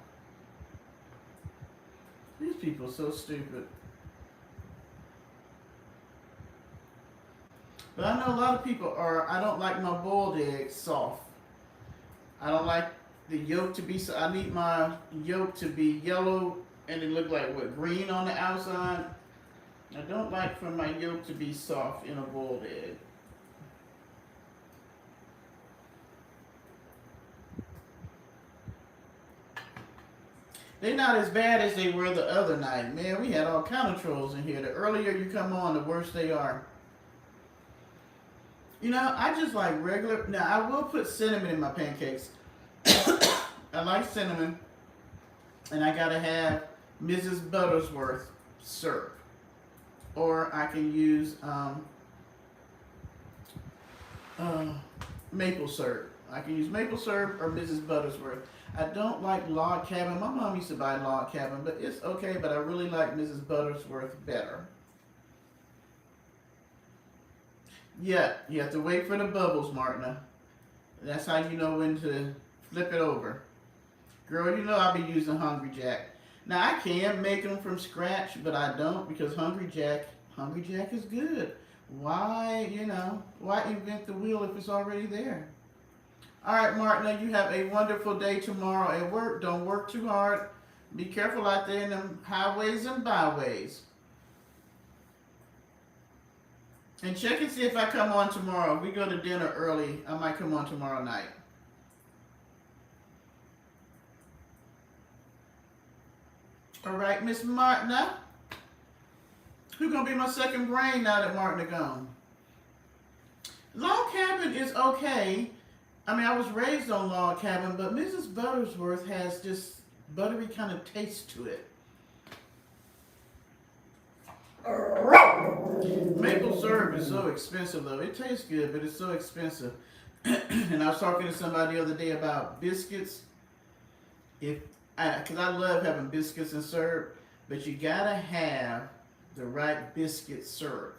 These people are so stupid. But I know a lot of people are, I don't like my boiled eggs soft. I don't like the yolk to be, so I need my yolk to be yellow and it look like what, green on the outside. I don't like for my yolk to be soft in a boiled egg. They're not as bad as they were the other night. Man, we had all kind of trolls in here. The earlier you come on, the worse they are. You know, I just like regular. Now, I will put cinnamon in my pancakes. I like cinnamon. And I gotta have Mrs. Buttersworth syrup. Or I can use maple syrup. I can use maple syrup or Mrs. Buttersworth. I don't like log cabin. My mom used to buy log cabin, but it's okay. But I really like Mrs. Buttersworth better. Yeah, you have to wait for the bubbles, Martina. That's how you know when to flip it over. Girl, you know I'll be using Hungry Jack. Now I can make them from scratch, but I don't because Hungry Jack is good. Why, why invent the wheel if it's already there? All right, Martina, you have a wonderful day tomorrow at work. Don't work too hard. Be careful out there in them highways and byways. And check and see if I come on tomorrow. If we go to dinner early, I might come on tomorrow night. All right, Miss Martina. Who's going to be my second brain now that Martina gone? Log cabin is okay. I mean, I was raised on log cabin, but Mrs. Buttersworth has this buttery kind of taste to it. Maple syrup is so expensive, though. It tastes good, but it's so expensive. And I was talking to somebody the other day about biscuits. Because I love having biscuits and syrup, but you gotta have the right biscuit syrup.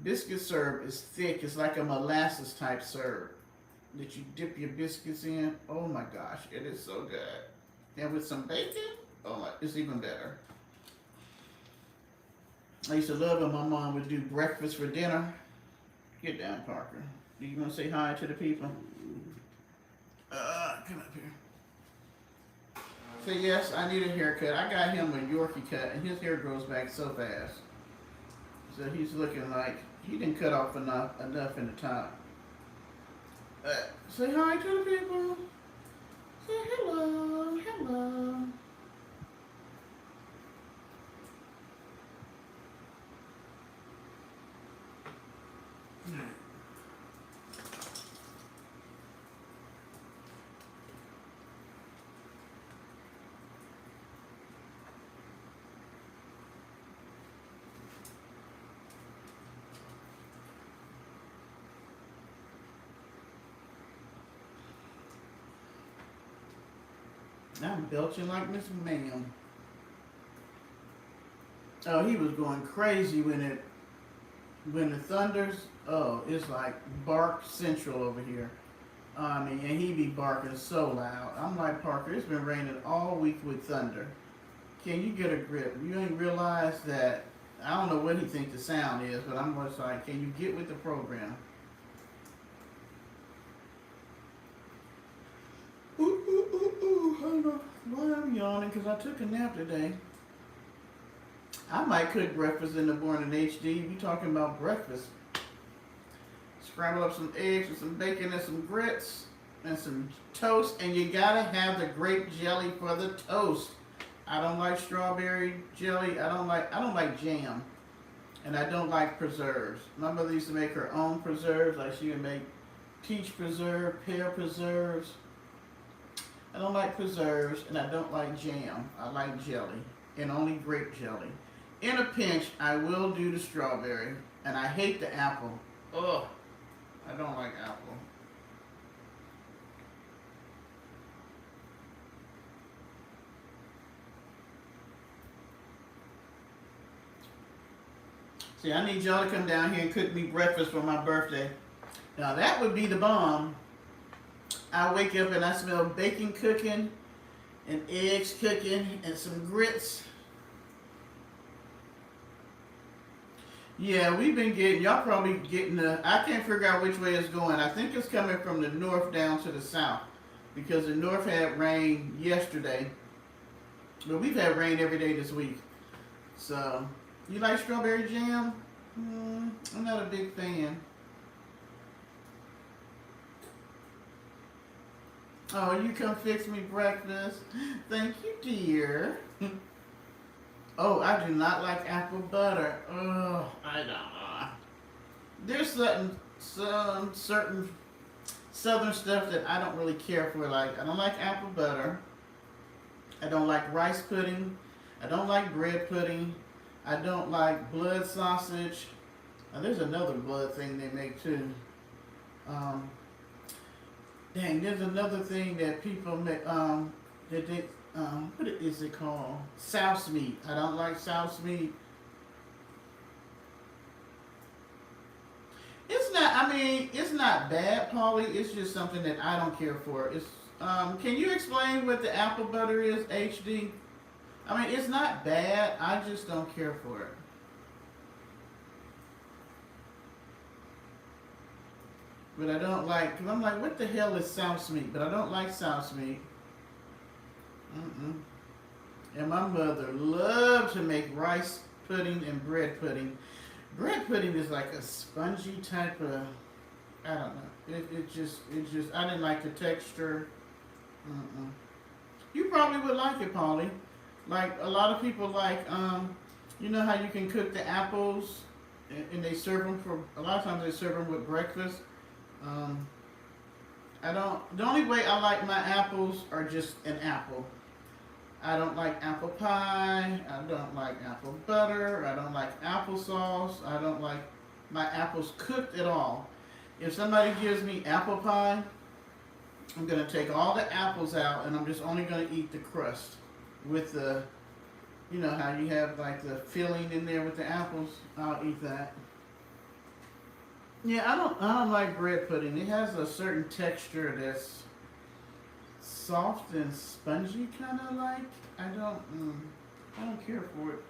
Biscuit syrup is thick. It's like a molasses type syrup that you dip your biscuits in. Oh my gosh, it is so good. And with some bacon, oh my, it's even better. I used to love when my mom would do breakfast for dinner. Get down, Parker. Do you want to say hi to the people? Come up here. Say yes, I need a haircut. I got him a Yorkie cut, and his hair grows back so fast. So he's looking like he didn't cut off enough in the top. Say hi to the people. Say hello, hello. I'm belching like Miss Ma'am. Oh, he was going crazy when the thunders. Oh, it's like bark central over here. I mean, and he be barking so loud. I'm like, Parker, it's been raining all week with thunder. Can you get a grip? You ain't realize that. I don't know what he thinks the sound is, but I'm just like, can you get with the program? I don't know why I'm yawning because I took a nap today. I might cook breakfast in the morning, HD. We talking about breakfast. Scramble up some eggs with some bacon and some grits and some toast. And you gotta have the grape jelly for the toast. I don't like strawberry jelly. I don't like jam. And I don't like preserves. My mother used to make her own preserves. Like she would make peach preserve, pear preserves. I don't like preserves, and I don't like jam. I like jelly, and only grape jelly. In a pinch, I will do the strawberry, and I hate the apple. Ugh, I don't like apple. See, I need y'all to come down here and cook me breakfast for my birthday. Now, that would be the bomb. I wake up and I smell bacon cooking and eggs cooking and some grits. Yeah, we've been getting, y'all probably getting I can't figure out which way it's going. I think it's coming from the north down to the south because the north had rain yesterday, but we've had rain every day this week. So, you like strawberry jam? I'm not a big fan. Oh, you come fix me breakfast? Thank you, dear. Oh, I do not like apple butter. Oh, I don't. There's some certain southern stuff that I don't really care for. Like I don't like apple butter. I don't like rice pudding. I don't like bread pudding. I don't like blood sausage. There's another blood thing they make too. Um, Dang, there's another thing that people make. That they what is it called? Souse meat. I don't like souse meat. It's not. I mean, it's not bad, Polly. It's just something that I don't care for. It's. Can you explain what the apple butter is, HD? I mean, it's not bad. I just don't care for it. But I don't like. Cause I'm like, what the hell is souse meat? But I don't like souse meat. Mm-mm. And my mother loved to make rice pudding and bread pudding. Bread pudding is like a spongy type of. I don't know. It just. I didn't like the texture. Mm-mm. You probably would like it, Polly. Like a lot of people like. You know how you can cook the apples, and they serve them for. A lot of times they serve them with breakfast. Um, I don't. The only way I like my apples are just an apple. I don't like apple pie. I don't like apple butter. I don't like applesauce. I don't like my apples cooked at all. If somebody gives me apple pie, I'm going to take all the apples out and I'm just only going to eat the crust with the, you know how you have like the filling in there with the apples. I'll eat that. Yeah, I don't like bread pudding. It has a certain texture that's soft and spongy, kind of like. I don't care for it.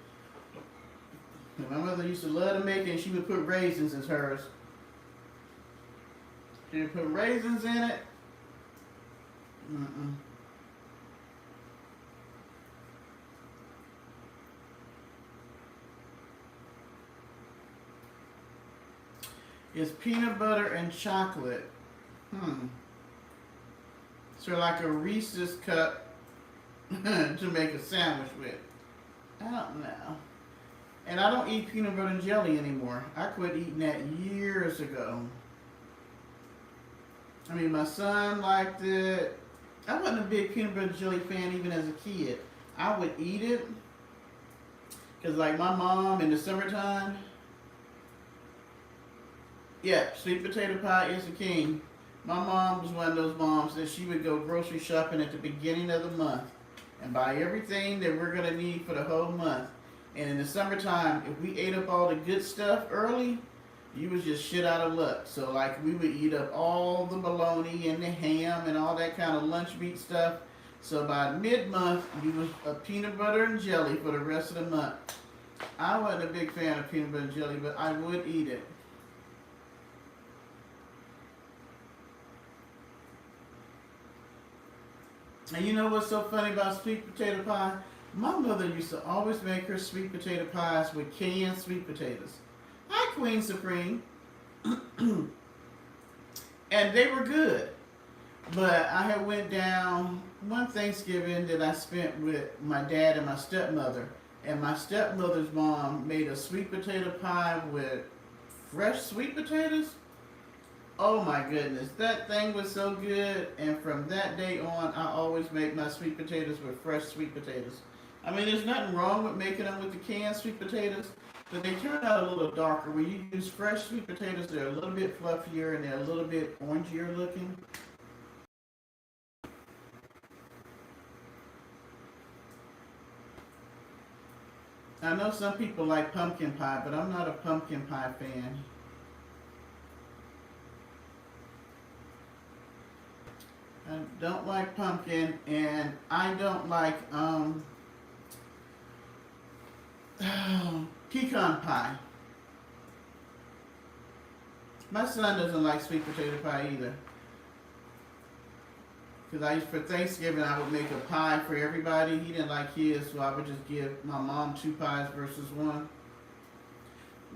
My mother used to love to make it, and she would put raisins as hers. She would put raisins in it. Mm-mm. It's peanut butter and chocolate. So like a Reese's cup to make a sandwich with. I don't know. And I don't eat peanut butter and jelly anymore. I quit eating that years ago. I mean, my son liked it. I wasn't a big peanut butter and jelly fan even as a kid. I would eat it. Because like my mom in the summertime, yeah, sweet potato pie is the king. My mom was one of those moms that she would go grocery shopping at the beginning of the month and buy everything that we're gonna need for the whole month. And in the summertime, if we ate up all the good stuff early, you was just shit out of luck. So like we would eat up all the bologna and the ham and all that kind of lunch meat stuff. So by mid-month, you was a peanut butter and jelly for the rest of the month. I wasn't a big fan of peanut butter and jelly, but I would eat it. And you know what's so funny about sweet potato pie? My mother used to always make her sweet potato pies with canned sweet potatoes. Hi, Queen Supreme. And they were good. But I had went down one Thanksgiving that I spent with my dad and my stepmother. And my stepmother's mom made a sweet potato pie with fresh sweet potatoes. Oh my goodness, that thing was so good. And from that day on, I always make my sweet potatoes with fresh sweet potatoes. I mean, there's nothing wrong with making them with the canned sweet potatoes, but they turn out a little darker. When you use fresh sweet potatoes, they're a little bit fluffier and they're a little bit orangier looking. I know some people like pumpkin pie, but I'm not a pumpkin pie fan. I don't like pumpkin, and I don't like pecan pie. My son doesn't like sweet potato pie either. Because for Thanksgiving, I would make a pie for everybody. He didn't like his, so I would just give my mom 2 pies versus one.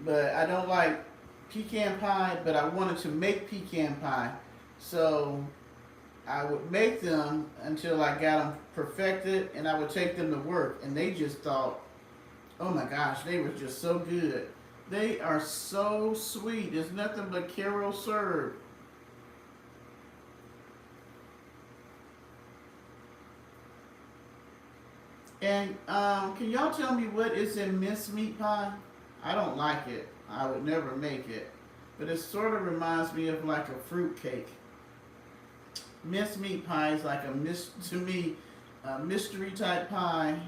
But I don't like pecan pie, but I wanted to make pecan pie. So I would make them until I got them perfected, and I would take them to work. And they just thought, oh my gosh, they were just so good. They are so sweet. It's nothing but Karo syrup. And can y'all tell me what is in mincemeat pie? I don't like it. I would never make it. But it sort of reminds me of like a fruit cake. Mincemeat pie is like to me, a mystery type pie.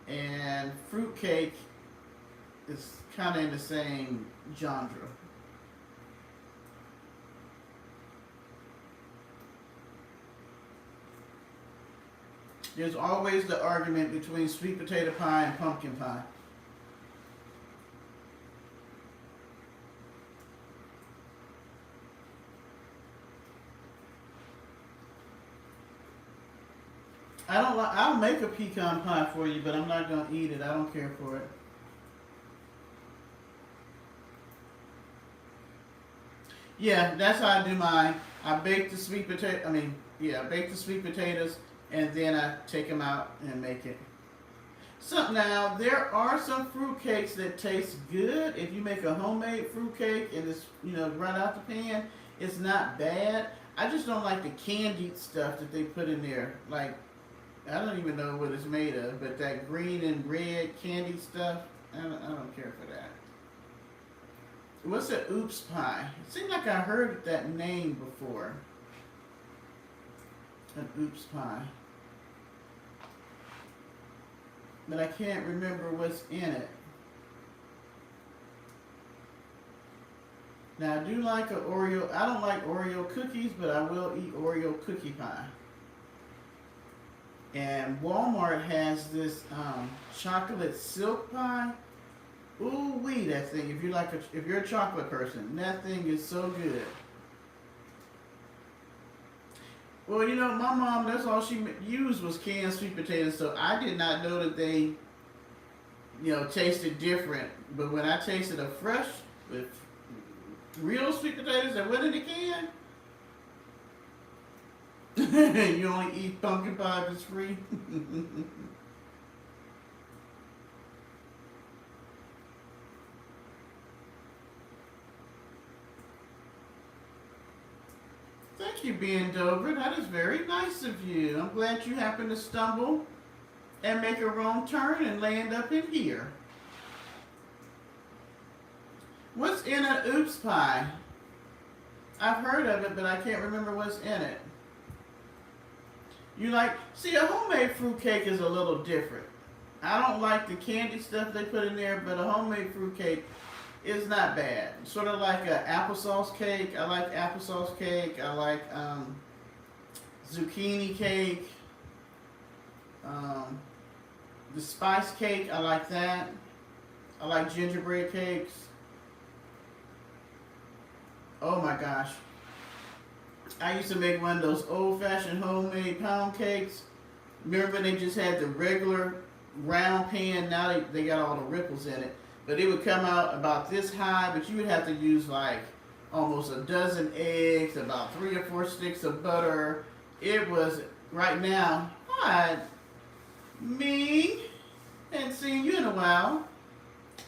And fruit cake is kind of in the same genre. There's always the argument between sweet potato pie and pumpkin pie. I don't like. I'll make a pecan pie for you, but I'm not gonna eat it. I don't care for it. Yeah, that's how I do mine. I bake the sweet potato. I bake the sweet potatoes, and then I take them out and make it. So now there are some fruit cakes that taste good. If you make a homemade fruit cake and it's right out the pan, it's not bad. I just don't like the candied stuff that they put in there. Like I don't even know what it's made of, but that green and red candy stuff, I don't care for that. What's an oops pie? It seemed like I heard that name before. An oops pie. But I can't remember what's in it. Now I do like an Oreo. I don't like Oreo cookies, but I will eat Oreo cookie pie. And Walmart has this chocolate silk pie. Ooh wee, that thing! If you're a chocolate person, that thing is so good. Well, my mom, that's all she used was canned sweet potatoes, so I did not know that they, tasted different. But when I tasted a fresh, with real sweet potatoes that went in the can, you only eat pumpkin pie if it's free. Thank you, Ben Dover. That is very nice of you. I'm glad you happened to stumble and make a wrong turn and land up in here. What's in an oops pie? I've heard of it, but I can't remember what's in it. See, a homemade fruit cake is a little different. I don't like the candy stuff they put in there, but a homemade fruit cake is not bad. Sort of like an applesauce cake. I like applesauce cake. I like zucchini cake. The spice cake, I like that. I like gingerbread cakes. Oh my gosh. I used to make one of those old-fashioned homemade pound cakes. Remember when they just had the regular round pan? Now they got all the ripples in it. But it would come out about this high, but you would have to use like almost a dozen eggs, about 3 or 4 sticks of butter. It was, right now, hi, me, hadn't seen you in a while.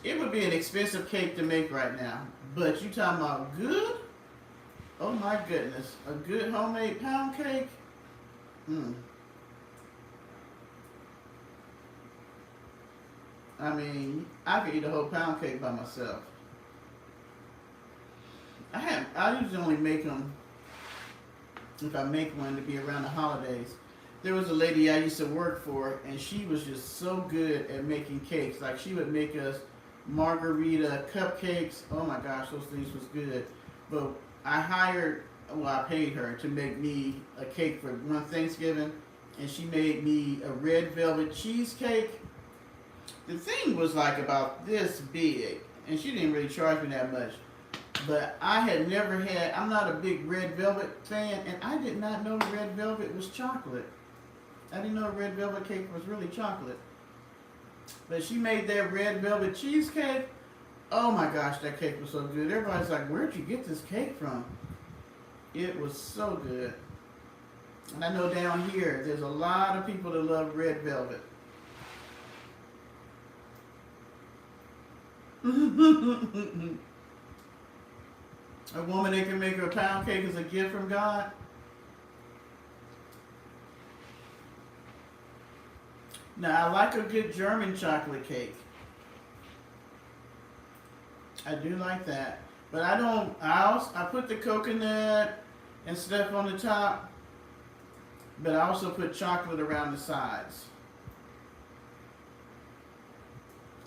It would be an expensive cake to make right now. But you talking about good? Oh my goodness, a good homemade pound cake? I could eat a whole pound cake by myself. I usually only make them, if I make one, to be around the holidays. There was a lady I used to work for, and she was just so good at making cakes. Like, she would make us margarita cupcakes. Oh my gosh, those things was good. But I paid her to make me a cake for one Thanksgiving, and she made me a red velvet cheesecake. The thing was like about this big, and she didn't really charge me that much. But I had never had, I'm not a big red velvet fan, and I did not know red velvet was chocolate. I didn't know red velvet cake was really chocolate. But she made that red velvet cheesecake. Oh my gosh, that cake was so good. Everybody's like, where'd you get this cake from? It was so good. And I know down here, there's a lot of people that love red velvet. A woman that can make her a pound cake is a gift from God. Now, I like a good German chocolate cake. I do like that. But I put the coconut and stuff on the top, but I also put chocolate around the sides.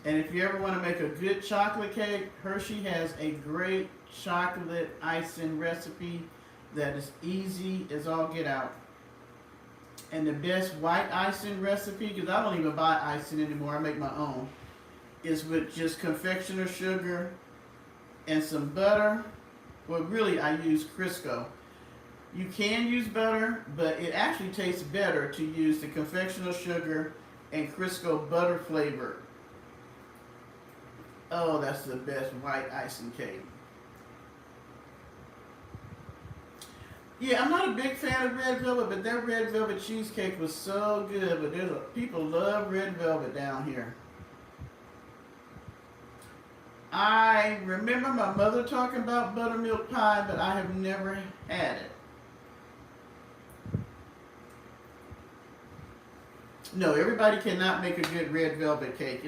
And if you ever want to make a good chocolate cake, Hershey has a great chocolate icing recipe that is easy as all get out. And the best white icing recipe, because I don't even buy icing anymore, I make my own, is with just confectioner sugar and some butter. Well, really, I use Crisco. You can use butter, but it actually tastes better to use the confectioner sugar and Crisco butter flavor. Oh, that's the best white icing cake. Yeah, I'm not a big fan of red velvet, but that red velvet cheesecake was so good. But people love red velvet down here. I remember my mother talking about buttermilk pie, but I have never had it. No, everybody cannot make a good red velvet cake.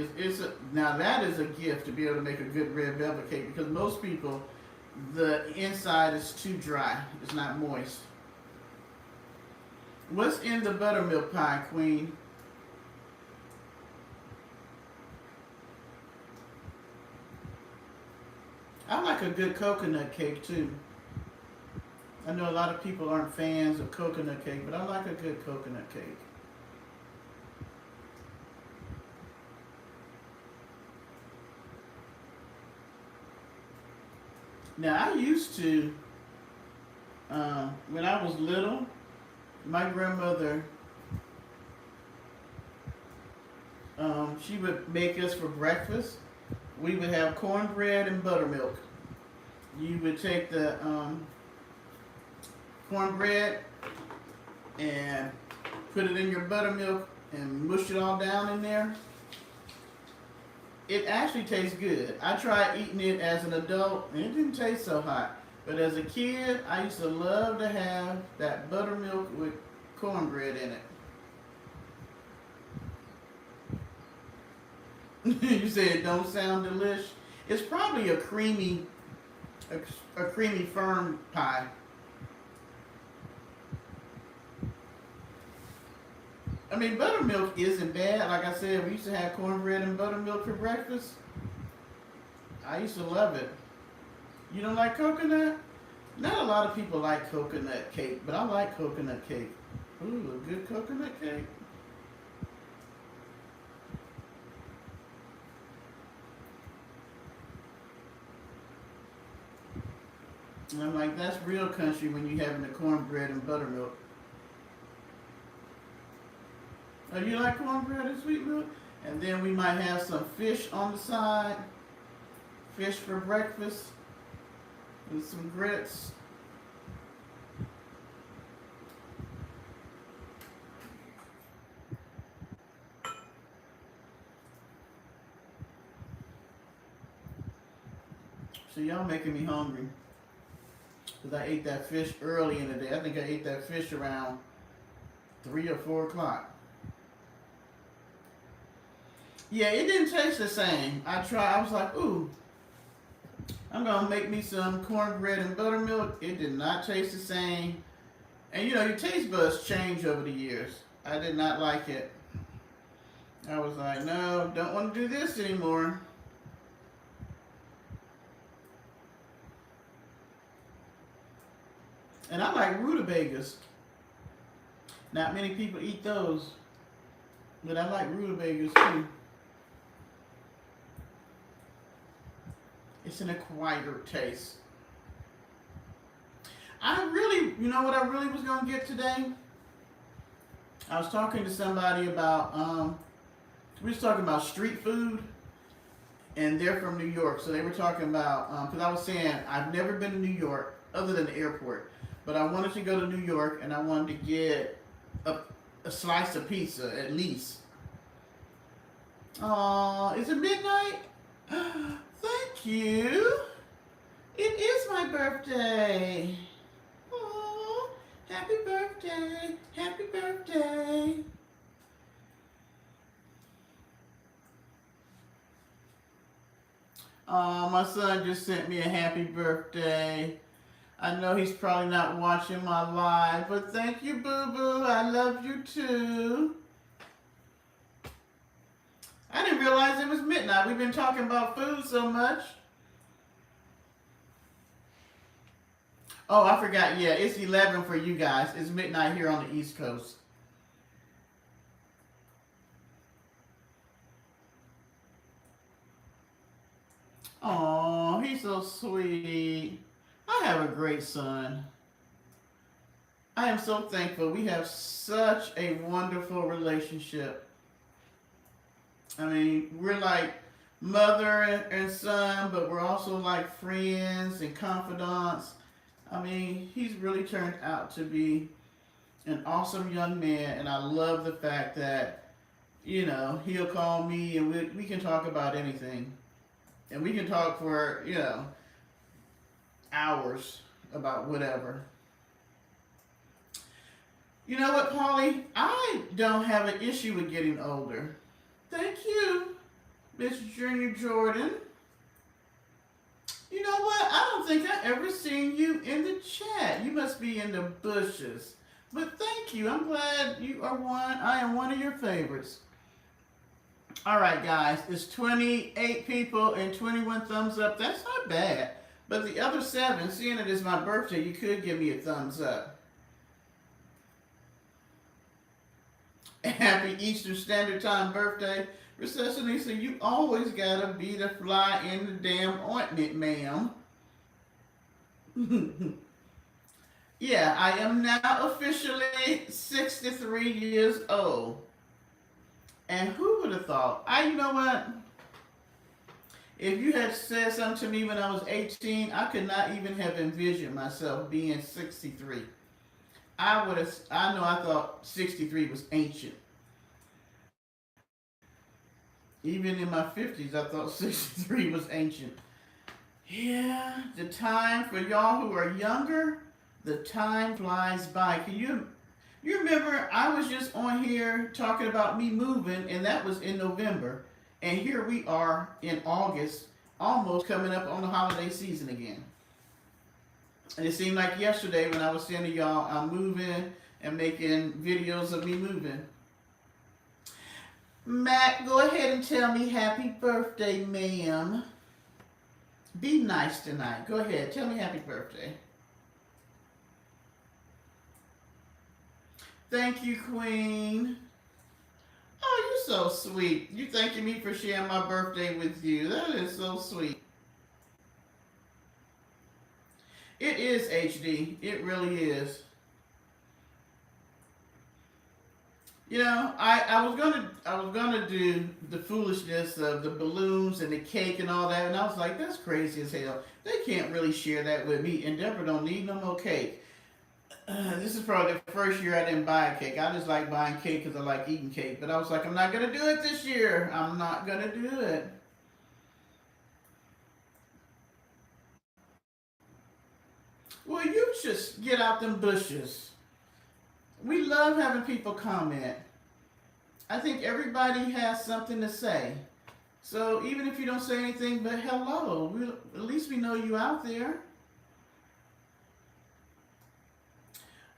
Now that is a gift to be able to make a good red velvet cake, because most people, the inside is too dry. It's not moist. What's in the buttermilk pie, Queen? I like a good coconut cake too. I know a lot of people aren't fans of coconut cake, but I like a good coconut cake. Now I used to, when I was little, my grandmother, she would make us for breakfast. We would have cornbread and buttermilk. You would take the cornbread and put it in your buttermilk and mush it all down in there. It actually tastes good. I tried eating it as an adult and it didn't taste so hot. But as a kid, I used to love to have that buttermilk with cornbread in it. You say it don't sound delish? It's probably a creamy firm pie. I mean, buttermilk isn't bad. Like I said, we used to have cornbread and buttermilk for breakfast. I used to love it. You don't like coconut? Not a lot of people like coconut cake, but I like coconut cake. Ooh, a good coconut cake. And I'm like, that's real country when you having the cornbread and buttermilk. Oh, you like cornbread and sweet milk? And then we might have some fish on the side. Fish for breakfast. With some grits. So y'all making me hungry. Because I ate that fish early in the day. I think I ate that fish around 3 or 4 o'clock. Yeah, it didn't taste the same. I was like, ooh, I'm going to make me some cornbread and buttermilk. It did not taste the same. And you know, your taste buds change over the years. I did not like it. I was like, no, don't want to do this anymore. And I like rutabagas. Not many people eat those. But I like rutabagas too. It's an acquired taste. I really, you know what I really was gonna get today? I was talking to somebody about, we was talking about street food, and they're from New York, so they were talking about, because I was saying I've never been to New York other than the airport, but I wanted to go to New York and I wanted to get a, a slice of pizza at least. Aw, is it midnight? Thank you. It is my birthday. Aw, happy birthday. Happy birthday. Aw, my son just sent me a happy birthday. I know he's probably not watching my live, but thank you, boo boo. I love you too. I didn't realize it was midnight. We've been talking about food so much. Oh, I forgot. Yeah, it's 11 for you guys. It's midnight here on the East Coast. Oh, he's so sweet. I have a great son. I am so thankful. We have such a wonderful relationship. I mean, we're like mother and son, but we're also like friends and confidants. I mean, he's really turned out to be an awesome young man, and I love the fact that, he'll call me and we can talk about anything. And we can talk for, hours about whatever. You know what, Polly? I don't have an issue with getting older. Thank you, Miss Junior Jordan. You know what? I don't think I ever seen you in the chat. You must be in the bushes. But thank you. I'm glad you are one. I am one of your favorites. All right, guys. It's 28 people and 21 thumbs up. That's not bad. But the other 7, seeing it is my birthday, you could give me a thumbs up. Happy Eastern Standard Time birthday. Recession, so you always gotta be the fly in the damn ointment, ma'am. Yeah, I am now officially 63 years old. And who would have thought? You know what? If you had said something to me when I was 18, I could not even have envisioned myself being 63. I thought 63 was ancient. Even in my 50s, I thought 63 was ancient. Yeah, the time for y'all who are younger, the time flies by. You remember I was just on here talking about me moving, and that was in November. And here we are in August, almost coming up on the holiday season again. And it seemed like yesterday when I was saying to y'all, I'm moving and making videos of me moving. Matt, go ahead and tell me happy birthday, ma'am. Be nice tonight. Go ahead, tell me happy birthday. Thank you, Queen. Oh, you're so sweet. You thanking me for sharing my birthday with you. That is so sweet. It is HD. It really is. I was gonna do the foolishness of the balloons and the cake and all that, and I was like, that's crazy as hell. They can't really share that with me. And Deborah don't need no more cake. This is probably the first year I didn't buy a cake. I just like buying cake because I like eating cake. But I was like, I'm not gonna do it this year. I'm not gonna do it. Well, you just get out them bushes. We love having people comment. I think everybody has something to say. So even if you don't say anything but hello, at least we know you out there.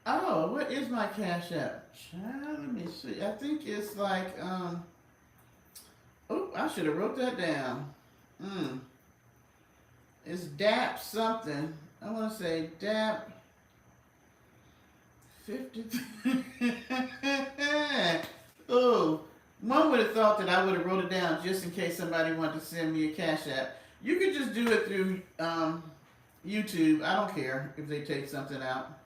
Oh, what is my Cash App? Let me see. I think it's like, oh, I should have wrote that down. It's DAP something. I want to say DAP 50. Oh, one would have thought that I would have wrote it down just in case somebody wanted to send me a Cash App. You could just do it through YouTube, I don't care if they take something out.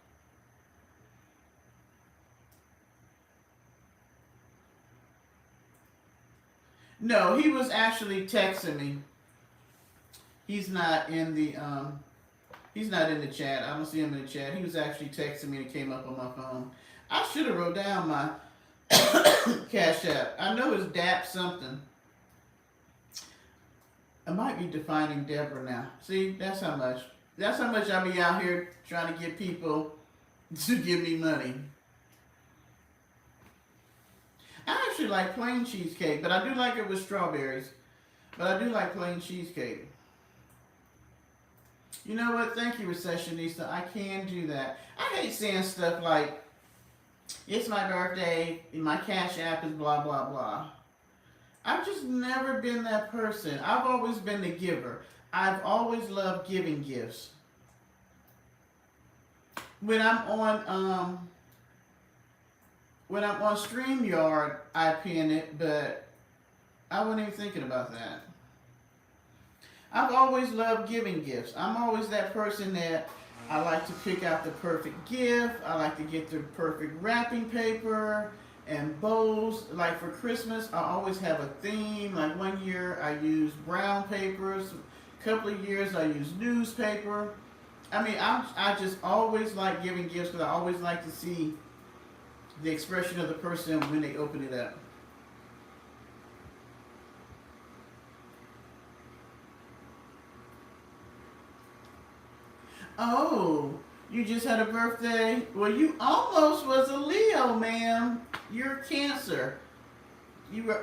No, he was actually texting me. He's not in the he's not in the chat. I don't see him in the chat. He was actually texting me and it came up on my phone. I should have wrote down my Cash App. I know it's DAP something. I might be defining Deborah now. See, that's how much. That's how much I be out here trying to get people to give me money. I actually like plain cheesecake, but I do like it with strawberries. But I do like plain cheesecake. You know what? Thank you, Recessionista. I can do that. I hate saying stuff like, it's my birthday, my Cash App is blah, blah, blah. I've just never been that person. I've always been the giver. I've always loved giving gifts. When I'm on StreamYard, I pin it, but I wasn't even thinking about that. I've always loved giving gifts. I'm always that person that I like to pick out the perfect gift. I like to get the perfect wrapping paper and bows. Like for Christmas, I always have a theme. Like one year I used brown papers. A couple of years I used newspaper. I mean, I just always like giving gifts because I always like to see the expression of the person when they open it up. Oh, you just had a birthday? Well, you almost was a Leo, ma'am. You're Cancer. You're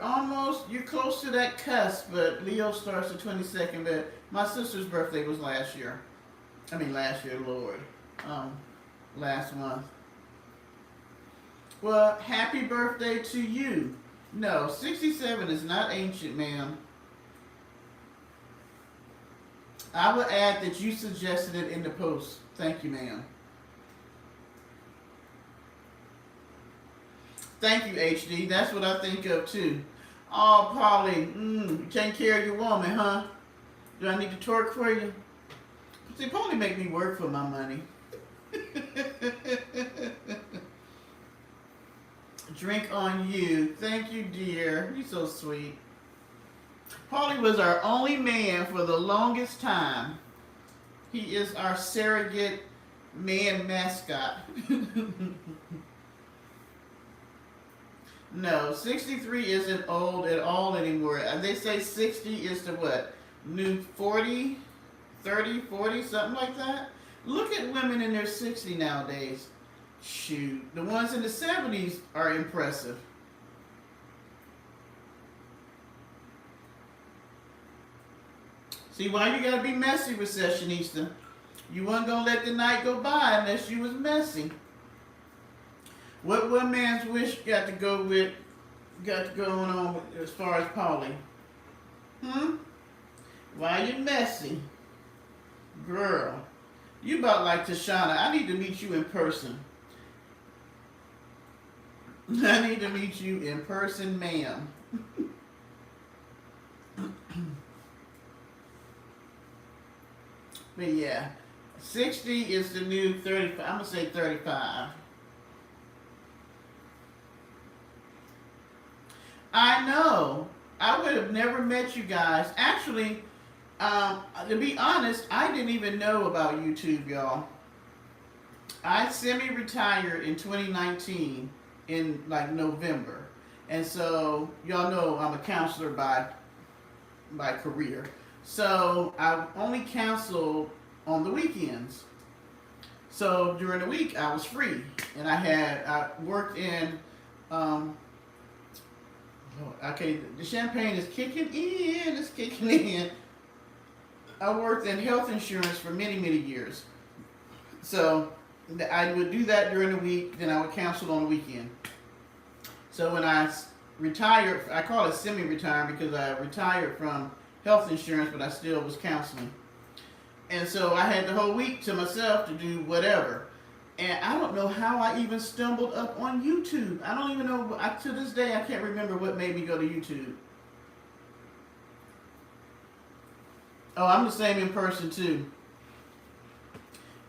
close to that cusp, but Leo starts the 22nd, but my sister's birthday was last year. Lord. Last month. Well, happy birthday to you. No, 67 is not ancient, ma'am. I will add that you suggested it in the post. Thank you, ma'am. Thank you, HD. That's what I think of, too. Oh, Polly, you take care of your woman, huh? Do I need to twerk for you? See, Polly make me work for my money. Drink on you. Thank you, dear. You're so sweet. Paulie was our only man for the longest time. He is our surrogate man mascot. No, 63 isn't old at all anymore. They say 60 is the what? New 40, 30, 40, something like that. Look at women in their 60 nowadays. Shoot, the ones in the 70s are impressive. See, why you gotta be messy, Recessionista? You weren't gonna let the night go by unless you was messy. What one man's wish got to go on with, as far as Polly? Why you messy? Girl, you about like Tashana. I need to meet you in person. I need to meet you in person, ma'am. But yeah, 60 is the new 35. I'm going to say 35. I know. I would have never met you guys. Actually, to be honest, I didn't even know about YouTube, y'all. I semi-retired in 2019 in like November. And so, y'all know I'm a counselor by career. So I only counseled on the weekends. So during the week I was free, and I worked in. Okay, the champagne is kicking in. It's kicking in. I worked in health insurance for many years. So I would do that during the week. Then I would counsel on the weekend. So when I retired, I call it semi-retired because I retired from health insurance, but I still was counseling. And so I had the whole week to myself to do whatever. And I don't know how I even stumbled up on YouTube. I don't even know, to this day I can't remember what made me go to YouTube. Oh, I'm the same in person too.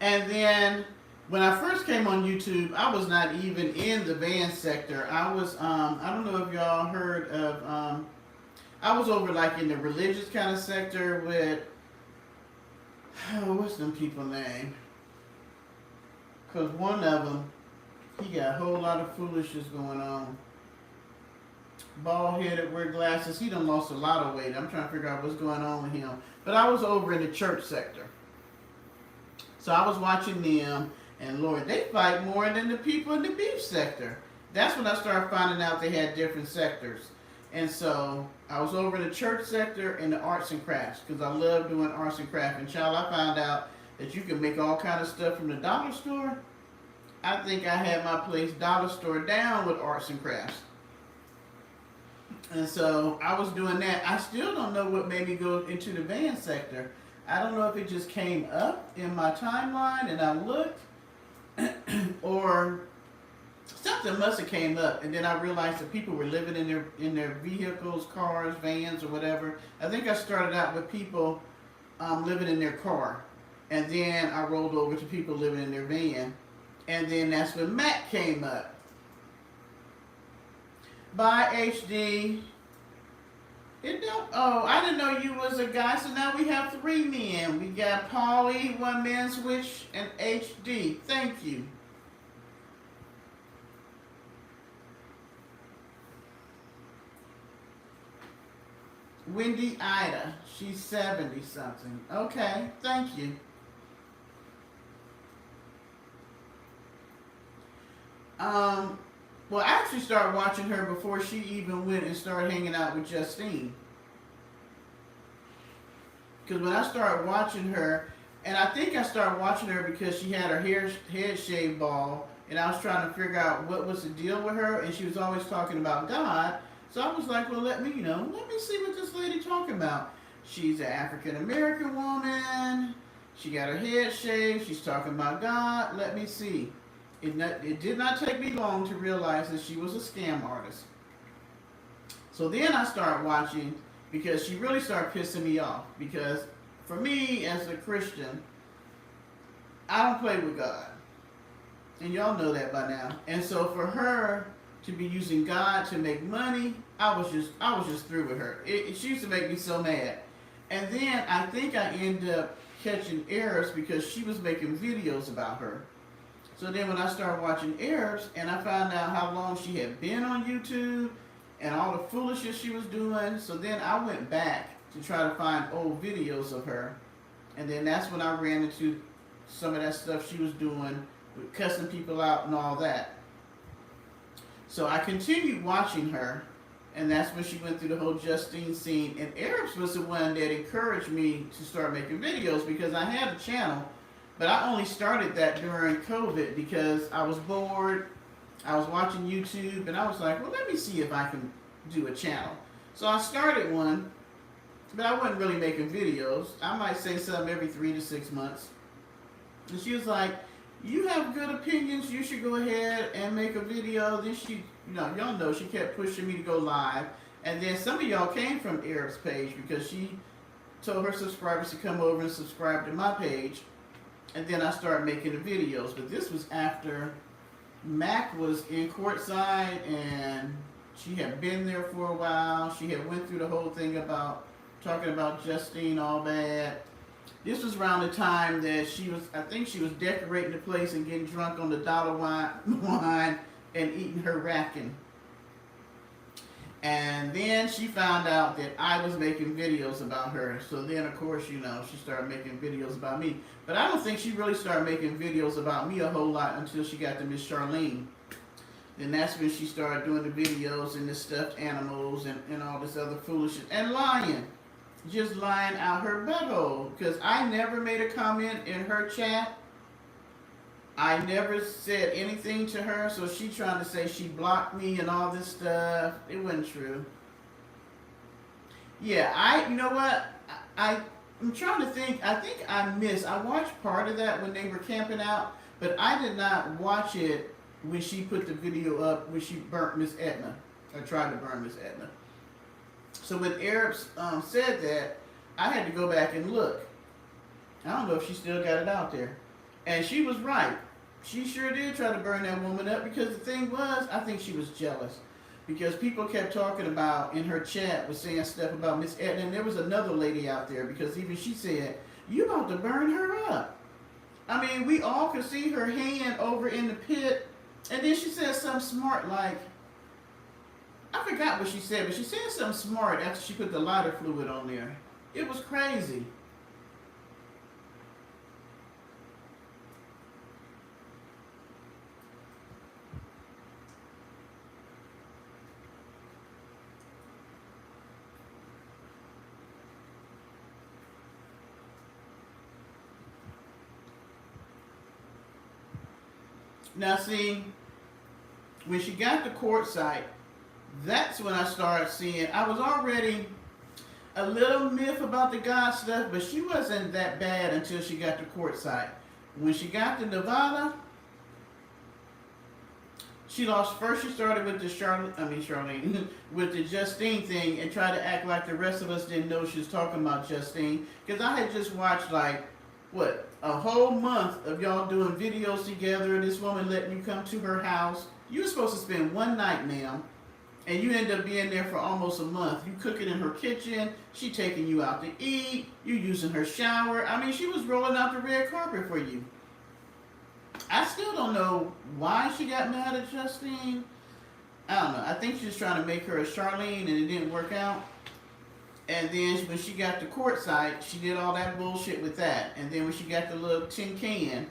And then when I first came on YouTube, I was not even in the van sector. I was, I don't know if y'all heard of, I was over like in the religious kind of sector with, what's them people name? Because one of them, he got a whole lot of foolishness going on. Bald headed, wear glasses. He done lost a lot of weight. I'm trying to figure out what's going on with him. But I was over in the church sector. So I was watching them, and Lord, they fight more than the people in the beef sector. That's when I started finding out they had different sectors. And so I was over in the church sector and the arts and crafts because I love doing arts and crafts. And child, I found out that you can make all kind of stuff from the dollar store. I think I had my place dollar store down with arts and crafts. And so I was doing that. I still don't know what made me go into the van sector. I don't know if it just came up in my timeline and I looked, or something must have came up, and then I realized that people were living in their vehicles, cars, vans, or whatever. I think I started out with people living in their car, and then I rolled over to people living in their van, and then that's when Mac came up. Bye, HD. It don't. Oh, I didn't know you was a guy. So now we have 3 men. We got Paulie, One Man Switch, and HD. Thank you. Wendy Ida. She's 70 something. Okay. Thank you. Well, I actually started watching her before she even went and started hanging out with Justine. Because when I started watching her, and I think I started watching her because she had her head shaved bald, and I was trying to figure out what was the deal with her, and she was always talking about God. So I was like, well, let me see what this lady talking about. She's an African American woman. She got her head shaved. She's talking about God. Let me see. It did not take me long to realize that she was a scam artist. So then I started watching because she really started pissing me off. Because for me, as a Christian, I don't play with God. And y'all know that by now. And so for her to be using God to make money, I was just through with her. She used to make me so mad. And then I think I ended up catching Arabs because she was making videos about her. So then when I started watching Arabs and I found out how long she had been on YouTube and all the foolishness she was doing, so then I went back to try to find old videos of her. And then that's when I ran into some of that stuff she was doing with cussing people out and all that. So I continued watching her, and that's when she went through the whole Justine scene. And Arabs was the one that encouraged me to start making videos because I had a channel. But I only started that during COVID because I was bored. I was watching YouTube and I was like, well, let me see if I can do a channel. So I started one, but I wasn't really making videos. I might say something every 3 to 6 months. And she was like, you have good opinions. You should go ahead and make a video. Then she, y'all know she kept pushing me to go live. And then some of y'all came from Arab's page because she told her subscribers to come over and subscribe to my page. And then I started making the videos. But this was after Mac was in courtside and she had been there for a while. She had went through the whole thing about talking about Justine all bad. This was around the time that I think she was decorating the place and getting drunk on the dollar wine and eating her racking. And then she found out that I was making videos about her. So then, of course, she started making videos about me. But I don't think she really started making videos about me a whole lot until she got to Miss Charlene. Then that's when she started doing the videos and the stuffed animals and all this other foolishness. And lying. Just lying out her butthole. Because I never made a comment in her chat. I never said anything to her, so she trying to say she blocked me and all this stuff. It wasn't true. Yeah, you know what? I'm trying to think. I think I watched part of that when they were camping out, but I did not watch it when she put the video up when she burnt Miss Edna. Or tried to burn Miss Edna. So when Arabs said that, I had to go back and look. I don't know if she still got it out there. And she was right. She sure did try to burn that woman up because the thing was, I think she was jealous. Because people kept talking about, in her chat, was saying stuff about Miss Edna, and there was another lady out there because even she said, "You about to burn her up." I mean, we all could see her hand over in the pit, and then she said something smart like, I forgot what she said, but she said something smart after she put the lighter fluid on there. It was crazy. Now, see, when she got to court site, that's when I started seeing. I was already a little miffed about the God stuff, but she wasn't that bad until she got to court site. When she got to Nevada, she lost. First, she started with the Charlene, with the Justine thing, and tried to act like the rest of us didn't know she was talking about Justine. Because I had just watched like what, a whole month of y'all doing videos together. This woman letting you come to her house. You were supposed to spend one night, ma'am, and you end up being there for almost a month. You cooking in her kitchen. She taking you out to eat. You using her shower. I mean, she was rolling out the red carpet for you. I still don't know why she got mad at Justine. I don't know. I think she was trying to make her a Charlene and it didn't work out. And then when she got to court site, she did all that bullshit with that. And then when she got the little tin can,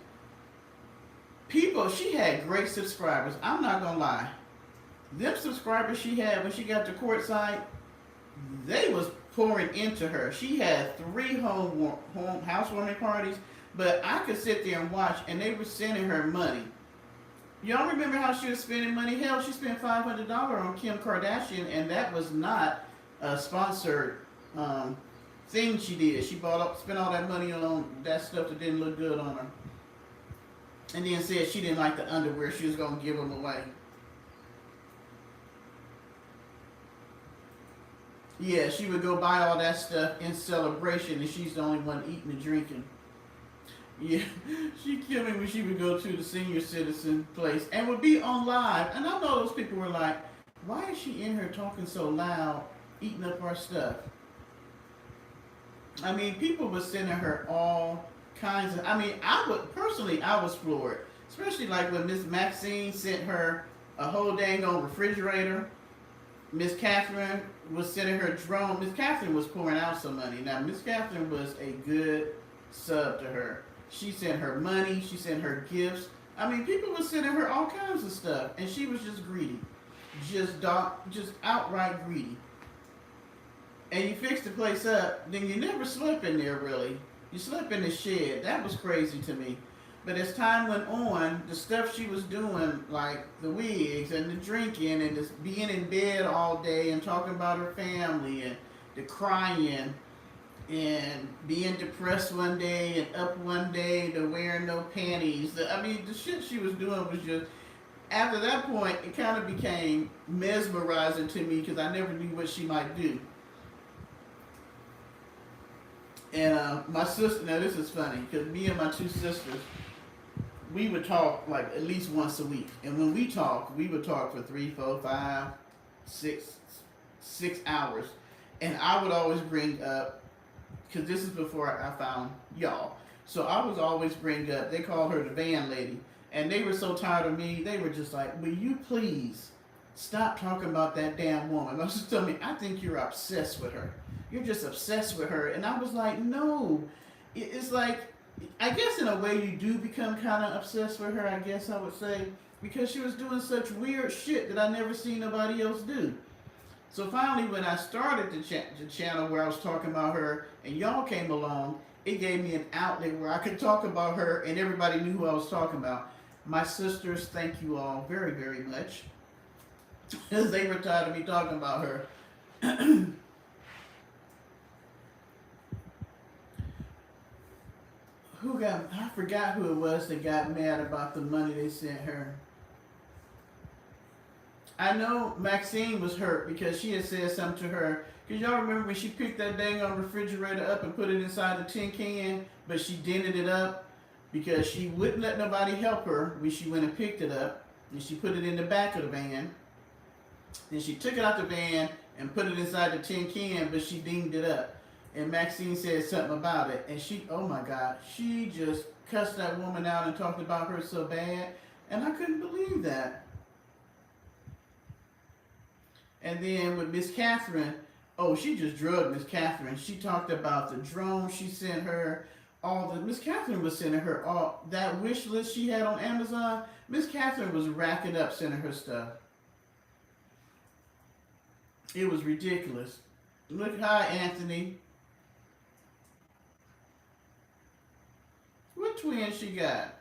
people, she had great subscribers. I'm not going to lie. Them subscribers she had when she got to court site, they was pouring into her. She had 3 home housewarming parties. But I could sit there and watch, and they were sending her money. Y'all remember how she was spending money? Hell, she spent $500 on Kim Kardashian, and that was not a sponsored thing she did. She spent all that money on that stuff that didn't look good on her. And then said she didn't like the underwear. She was going to give them away. Yeah, she would go buy all that stuff in celebration, and she's the only one eating and drinking. Yeah, she killed me when she would go to the senior citizen place and would be on live. And I know those people were like, why is she in here talking so loud, eating up our stuff? I mean, people were sending her all kinds of, I mean, I was floored. Especially like when Miss Maxine sent her a whole dang on refrigerator. Miss Catherine was sending her drone. Miss Catherine was pouring out some money. Now, Miss Catherine was a good sub to her. She sent her money. She sent her gifts. I mean, people were sending her all kinds of stuff, and she was just greedy, just outright greedy. And you fixed the place up, then you never slept in there really. You slept in the shed. That was crazy to me. But as time went on, the stuff she was doing, like the wigs and the drinking and just being in bed all day and talking about her family and the crying and being depressed one day and up one day to wearing no panties. I mean, the shit she was doing was just, after that point, it kind of became mesmerizing to me because I never knew what she might do. And my sister, now this is funny, because me and my 2 sisters, we would talk like at least once a week. And when we talk, we would talk for 3, 4, 5, 6 hours. And I would always bring up, because this is before I found y'all. So I was always bring up, they called her the van lady. And they were so tired of me, they were just like, will you please stop talking about that damn woman? My sister told me, I think you're obsessed with her. You're just obsessed with her. And I was like, no. It's like, I guess in a way you do become kind of obsessed with her, I guess I would say. Because she was doing such weird shit that I never seen nobody else do. So finally, when I started the channel where I was talking about her and y'all came along, it gave me an outlet where I could talk about her and everybody knew who I was talking about. My sisters, thank you all very, very much. Because they were tired of me talking about her. I forgot who it was that got mad about the money they sent her. I know Maxine was hurt because she had said something to her. Because y'all remember when she picked that dang on refrigerator up and put it inside the tin can, but she dented it up? because she wouldn't let nobody help her when she went and picked it up. And she put it in the back of the van. Then she took it out the van and put it inside the tin can, but she dinged it up. And Maxine said something about it. And she, oh my God, she just cussed that woman out and talked about her so bad. And I couldn't believe that. And then with Miss Catherine, oh, she just drugged Miss Catherine. She talked about the drone she sent her. Miss Catherine was sending her all that wish list she had on Amazon. Miss Catherine was racking up sending her stuff. It was ridiculous. Look, hi Anthony. What twin she got?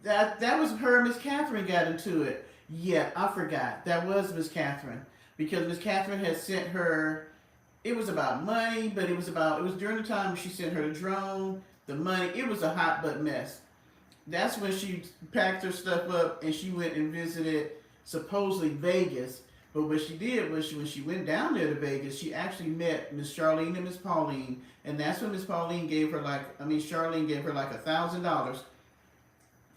That was her. Miss Catherine got into it. Yeah, I forgot. That was Miss Catherine because Miss Catherine had sent her. It was about money, but it was during the time she sent her the drone, the money. It was a hot butt mess. That's when she packed her stuff up and she went and visited supposedly Vegas. But what she did was when she went down there to Vegas, she actually met Miss Charlene and Miss Pauline, and that's when Miss Pauline gave her Charlene gave her like $1,000.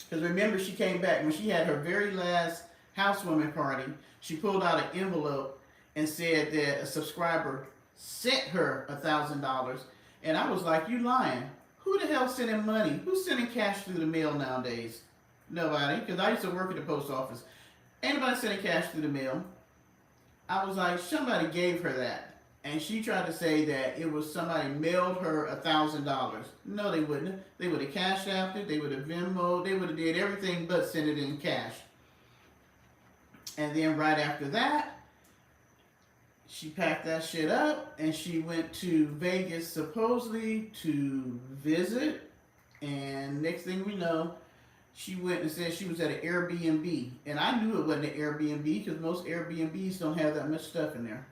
Because remember, she came back when she had her very last housewarming party. She pulled out an envelope and said that a subscriber sent her $1,000, and I was like, "You lying? Who the hell sending money? Who's sending cash through the mail nowadays? Nobody." Because I used to work at the post office. Ain't nobody sending cash through the mail. I was like, somebody gave her that, and she tried to say that it was somebody mailed her $1,000. No, they wouldn't. They would have cashed out it. They would have Venmo. They would have did everything but send it in cash. And then right after that, she packed that shit up and she went to Vegas supposedly to visit. And next thing we know, she went and said she was at an Airbnb. And I knew it wasn't an Airbnb because most Airbnbs don't have that much stuff in there.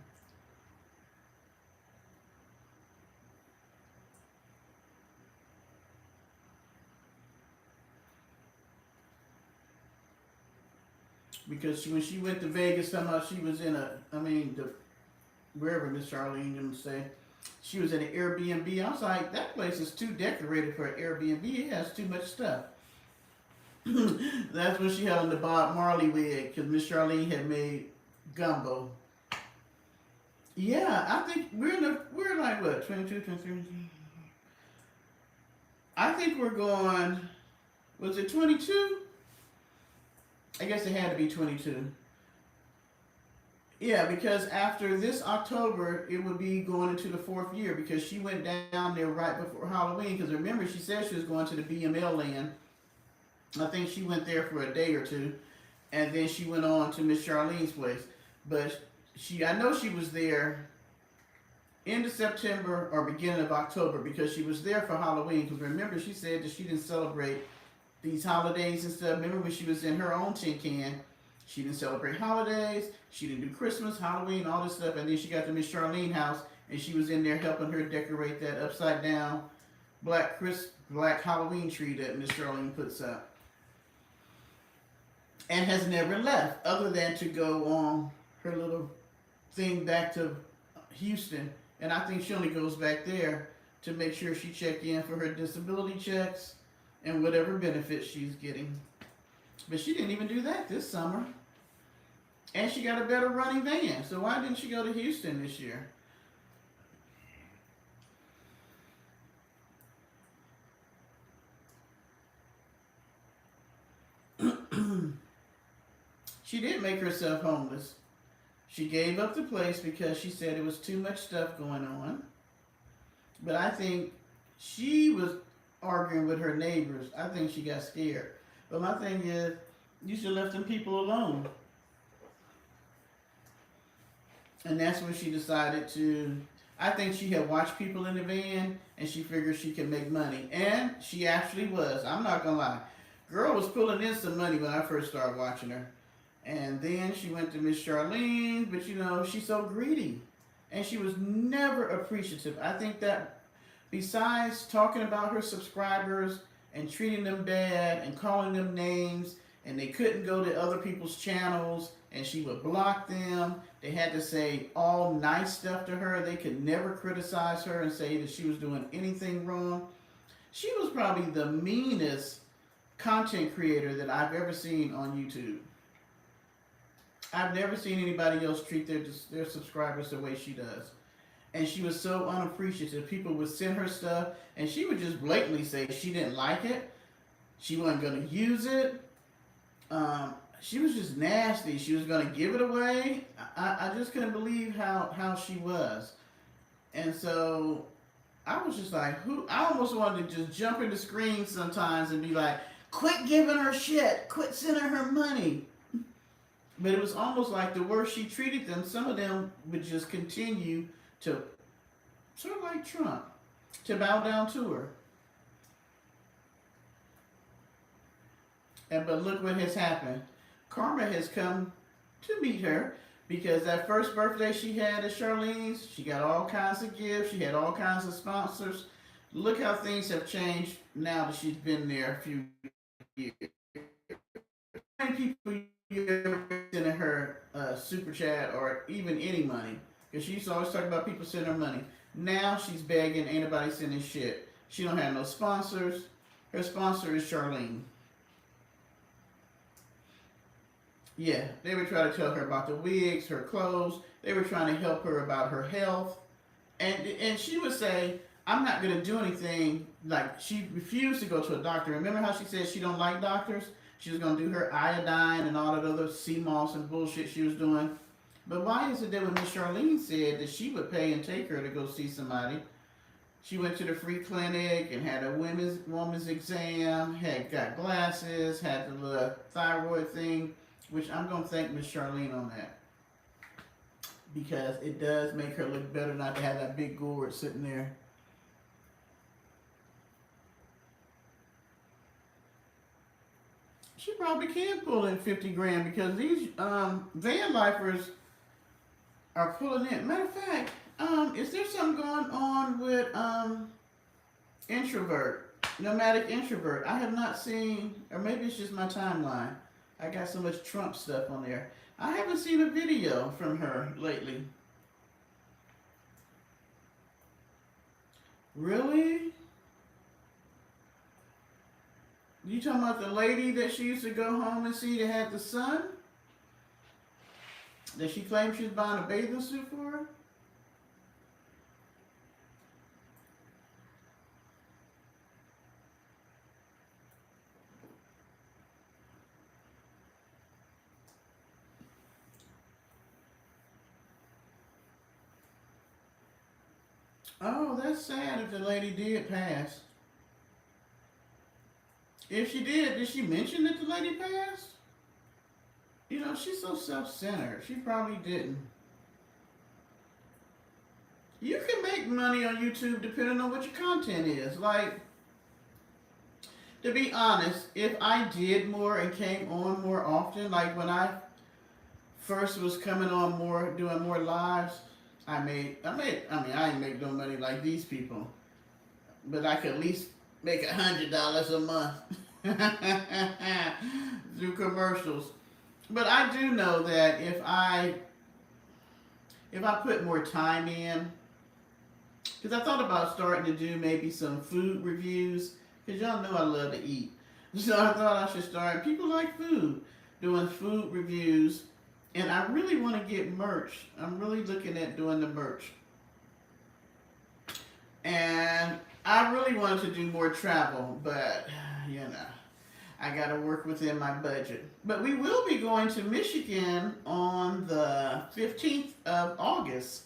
Because when she went to Vegas, somehow she was in wherever Miss Charlene didn't say, she was in an Airbnb. I was like, that place is too decorated for an Airbnb. It has too much stuff. That's when she had on the Bob Marley wig because Miss Charlene had made gumbo. Yeah, I think we're like what, 22, 23? I think we're going, was it 22? I guess it had to be 22. Yeah, because after this October, it would be going into the 4th year because she went down there right before Halloween. Because remember, she said she was going to the BML land. I think she went there for a day or two, and then she went on to Miss Charlene's place. But I know she was there end of September or beginning of October because she was there for Halloween. Because remember, she said that she didn't celebrate these holidays and stuff. Remember when she was in her own tin can, she didn't celebrate holidays, she didn't do Christmas, Halloween, all this stuff, and then she got to Miss Charlene's house and she was in there helping her decorate that upside down black Halloween tree that Miss Charlene puts up. And has never left other than to go on her little thing back to Houston. And I think she only goes back there to make sure she check in for her disability checks and whatever benefits she's getting. But she didn't even do that this summer. And she got a better running van. So why didn't she go to Houston this year? She did make herself homeless. She gave up the place because she said it was too much stuff going on. But I think she was arguing with her neighbors. I think she got scared. But my thing is, you should have left them people alone. And that's when she decided to, I think she had watched people in the van and she figured she could make money. And she actually was. I'm not going to lie. Girl was pulling in some money when I first started watching her. And then she went to Miss Charlene, but she's so greedy. And she was never appreciative. I think that besides talking about her subscribers and treating them bad and calling them names and they couldn't go to other people's channels, and she would block them. They had to say all nice stuff to her. They could never criticize her and say that she was doing anything wrong. She was probably the meanest content creator that I've ever seen on YouTube. I've never seen anybody else treat their subscribers the way she does. And she was so unappreciative. People would send her stuff, and she would just blatantly say she didn't like it. She wasn't going to use it. She was just nasty. She was going to give it away. I just couldn't believe how she was. And so I was just like, who? I almost wanted to just jump in the screen sometimes and be like, quit giving her shit. Quit sending her money. But it was almost like the worse she treated them, some of them would just continue to, sort of like Trump, to bow down to her. But look what has happened. Karma has come to meet her because that first birthday she had at Charlene's, she got all kinds of gifts. She had all kinds of sponsors. Look how things have changed now that she's been there a few years. How many people you ever sending her super chat or even any money? Because she used to always talk about people sending her money. Now she's begging, ain't nobody sending shit. She don't have no sponsors. Her sponsor is Charlene. Yeah, they were trying to tell her about the wigs, her clothes. They were trying to help her about her health. And she would say, I'm not going to do anything. Like, she refused to go to a doctor. Remember how she said she don't like doctors? She was going to do her iodine and all that other sea moss and bullshit she was doing. But why is it that when Miss Charlene said that she would pay and take her to go see somebody, she went to the free clinic and had a woman's exam, got glasses, had the little thyroid thing, which I'm going to thank Miss Charlene on that. Because it does make her look better not to have that big gourd sitting there. She probably can pull in 50 grand because these van lifers are pulling in. Matter of fact, is there something going on with introvert, nomadic introvert? I have not seen, or maybe it's just my timeline. I got so much Trump stuff on there. I haven't seen a video from her lately. Really? You talking about the lady that she used to go home and see that had the son? That she claimed she was buying a bathing suit for her? Oh, that's sad if the lady did pass. If she did she mention that the lady passed? You know, she's so self-centered. She probably didn't. You can make money on YouTube depending on what your content is. Like, to be honest, if I did more and came on more often, like when I first was coming on more, doing more lives, I mean, I ain't make no money like these people, but I could at least make $100 a month through commercials. But I do know that if I put more time in, because I thought about starting to do maybe some food reviews, because y'all know I love to eat. So I thought I should start, people like food, doing food reviews. And I really want to get merch. I'm really looking at doing the merch. And I really wanted to do more travel, but, you know, I got to work within my budget. But we will be going to Michigan on the 15th of August.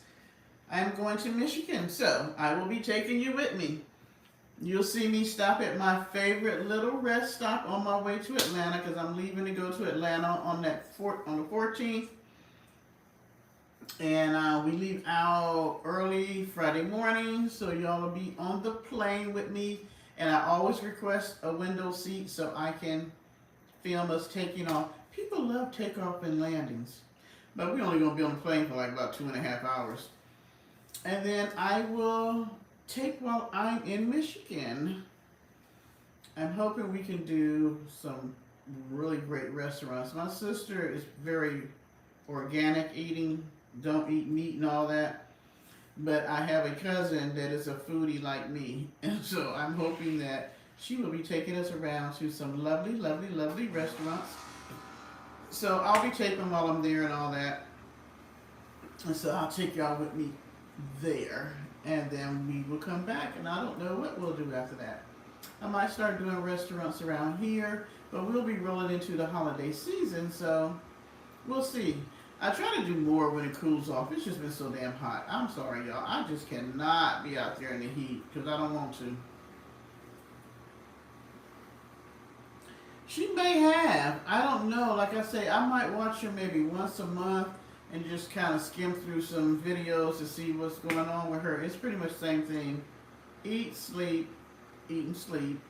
I'm going to Michigan, so I will be taking you with me. You'll see me stop at my favorite little rest stop on my way to Atlanta because I'm leaving to go to Atlanta on the 14th. And we leave out early Friday morning, so y'all will be on the plane with me. And I always request a window seat so I can film us taking off. People love takeoff and landings, but we're only going to be on the plane for like about 2.5 hours. And then I will take while I'm in Michigan. I'm hoping we can do some really great restaurants. My sister is very organic eating, don't eat meat and all that. But I have a cousin that is a foodie like me, and so I'm hoping that she will be taking us around to some lovely, lovely, lovely restaurants. So I'll be taping while I'm there and all that, and so I'll take y'all with me there, and then we will come back, and I don't know what we'll do after that. I might start doing restaurants around here, but we'll be rolling into the holiday season, so we'll see. I try to do more when it cools off. It's just been so damn hot. I'm sorry, y'all. I just cannot be out there in the heat because I don't want to. She may have. I don't know. Like I say, I might watch her maybe once a month and just kind of skim through some videos to see what's going on with her. It's pretty much the same thing. Eat, sleep, eat and sleep.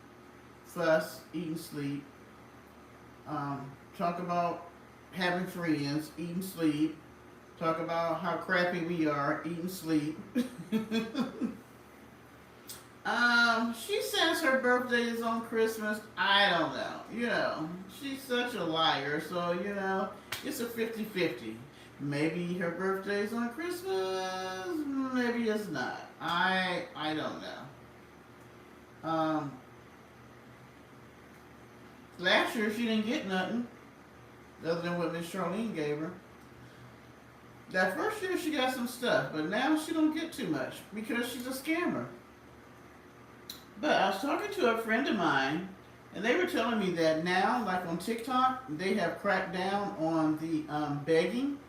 Fuss, eat and sleep. Talk about having friends, eat and sleep. Talk about how crappy we are, eat and sleep. She says her birthday is on Christmas. I don't know. You know, she's such a liar. So, you know, it's a 50-50. Maybe her birthday is on Christmas. Maybe it's not. I don't know. Last year she didn't get nothing other than what Miss Charlene gave her. That first year she got some stuff, but now she don't get too much because she's a scammer. But I was talking to a friend of mine, and they were telling me that now, like on TikTok, they have cracked down on the begging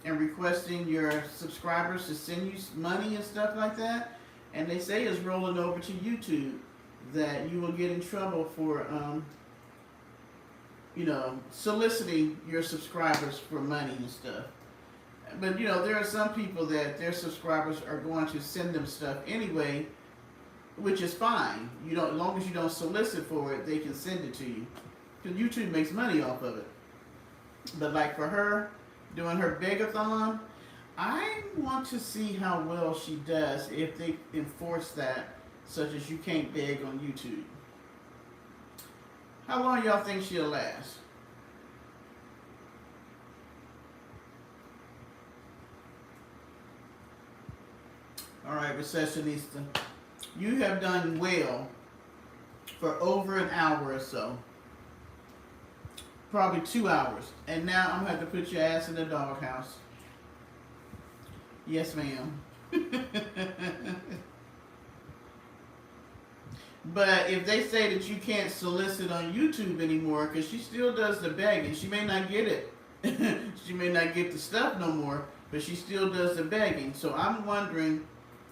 and requesting your subscribers to send you money and stuff like that. And they say it's rolling over to YouTube, that you will get in trouble for, you know, soliciting your subscribers for money and stuff. But, you know, there are some people that their subscribers are going to send them stuff anyway, which is fine. You don't, as long as you don't solicit for it, they can send it to you. Because YouTube makes money off of it. But like for her, doing her begathon, I want to see how well she does if they enforce that, such as you can't beg on YouTube. How long y'all think she'll last? All right, Recessionista. You have done well for over an hour or so. Probably 2 hours. And now I'm going to have to put your ass in the doghouse. Yes, ma'am. But if they say that you can't solicit on YouTube anymore, because she still does the begging, she may not get it. She may not get the stuff no more, but she still does the begging. So I'm wondering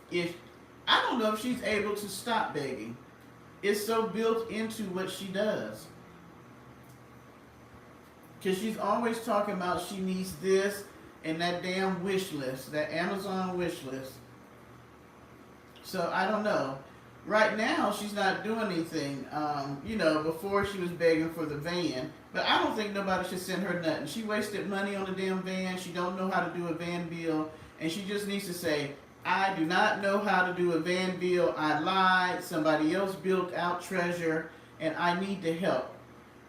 if, I don't know if she's able to stop begging. It's so built into what she does. Because she's always talking about she needs this and that damn wish list, that Amazon wish list. So I don't know. Right now, she's not doing anything. You know, before she was begging for the van. But I don't think nobody should send her nothing. She wasted money on the damn van. She don't know how to do a van bill. And she just needs to say, I do not know how to do a van bill. I lied. Somebody else built out Treasure. And I need the help.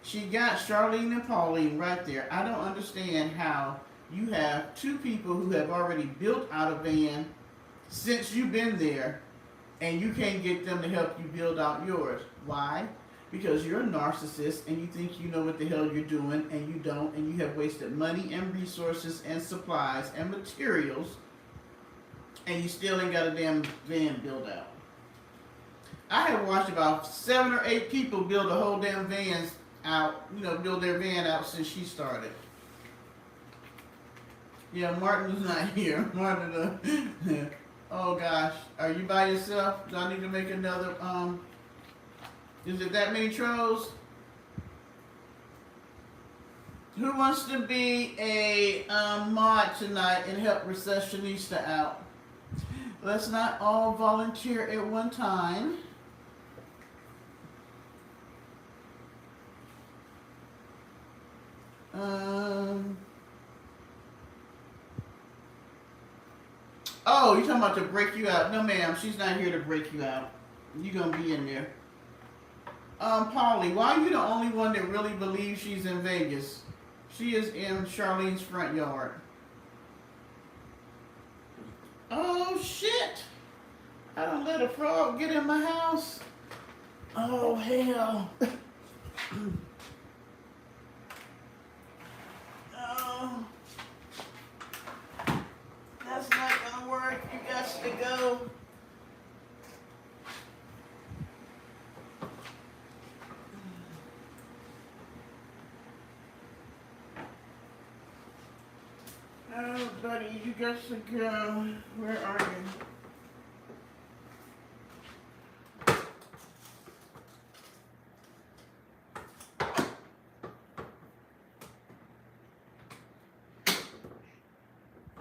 She got Charlene and Pauline right there. I don't understand how you have two people who have already built out a van since you've been there, and you can't get them to help you build out yours. Why? Because you're a narcissist and you think you know what the hell you're doing, and you don't, and you have wasted money and resources and supplies and materials, and you still ain't got a damn van built out. I have watched about 7 or 8 people build a whole damn van out, you know, build their van out since she started. Yeah, Martin was not here. Martin, oh gosh, are you by yourself? Do I need to make another, is it that many trolls? Who wants to be a mod tonight and help Recessionista out? Let's not all volunteer at one time. Oh, you talking about to break you out? No, ma'am, she's not here to break you out. You're gonna be in there. Polly, why are you the only one that really believes she's in Vegas? She is in Charlene's front yard. Oh shit! I don't let a frog get in my house. Oh hell! Oh, that's not gonna work. You got to go. Oh, buddy, you got to go. Where are you?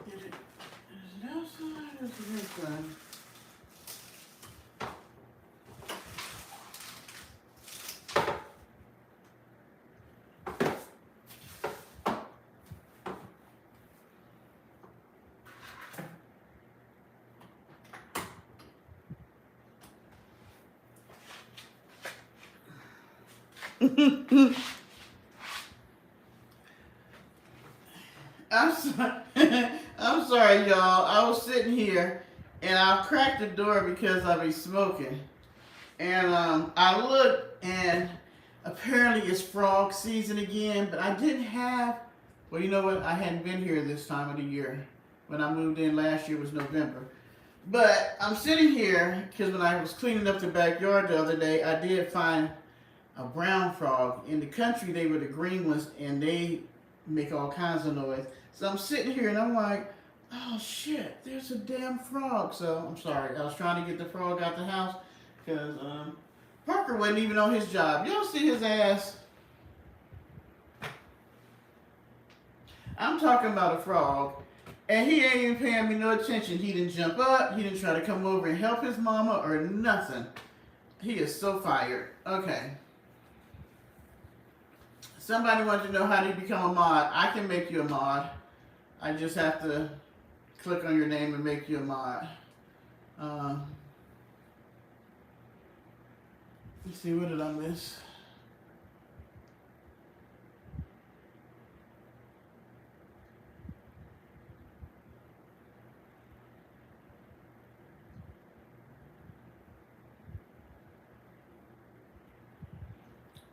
Is it outside or is it inside? I'm sorry. I'm sorry, y'all. I was sitting here and I cracked the door because I be smoking. And I looked and apparently it's frog season again, but I didn't have. Well, you know what? I hadn't been here this time of the year. When I moved in last year was November. But I'm sitting here because when I was cleaning up the backyard the other day, I did find a brown frog. In the country, they were the green ones, and they make all kinds of noise. So I'm sitting here, and I'm like, oh shit, there's a damn frog. So I'm sorry. I was trying to get the frog out the house because Parker wasn't even on his job. You don't see his ass. I'm talking about a frog. And he ain't even paying me no attention. He didn't jump up. He didn't try to come over and help his mama or nothing. He is so fired. Okay. Somebody wants to know how do you become a mod. I can make you a mod. I just have to click on your name and make you a mod. Let's see, what did I miss?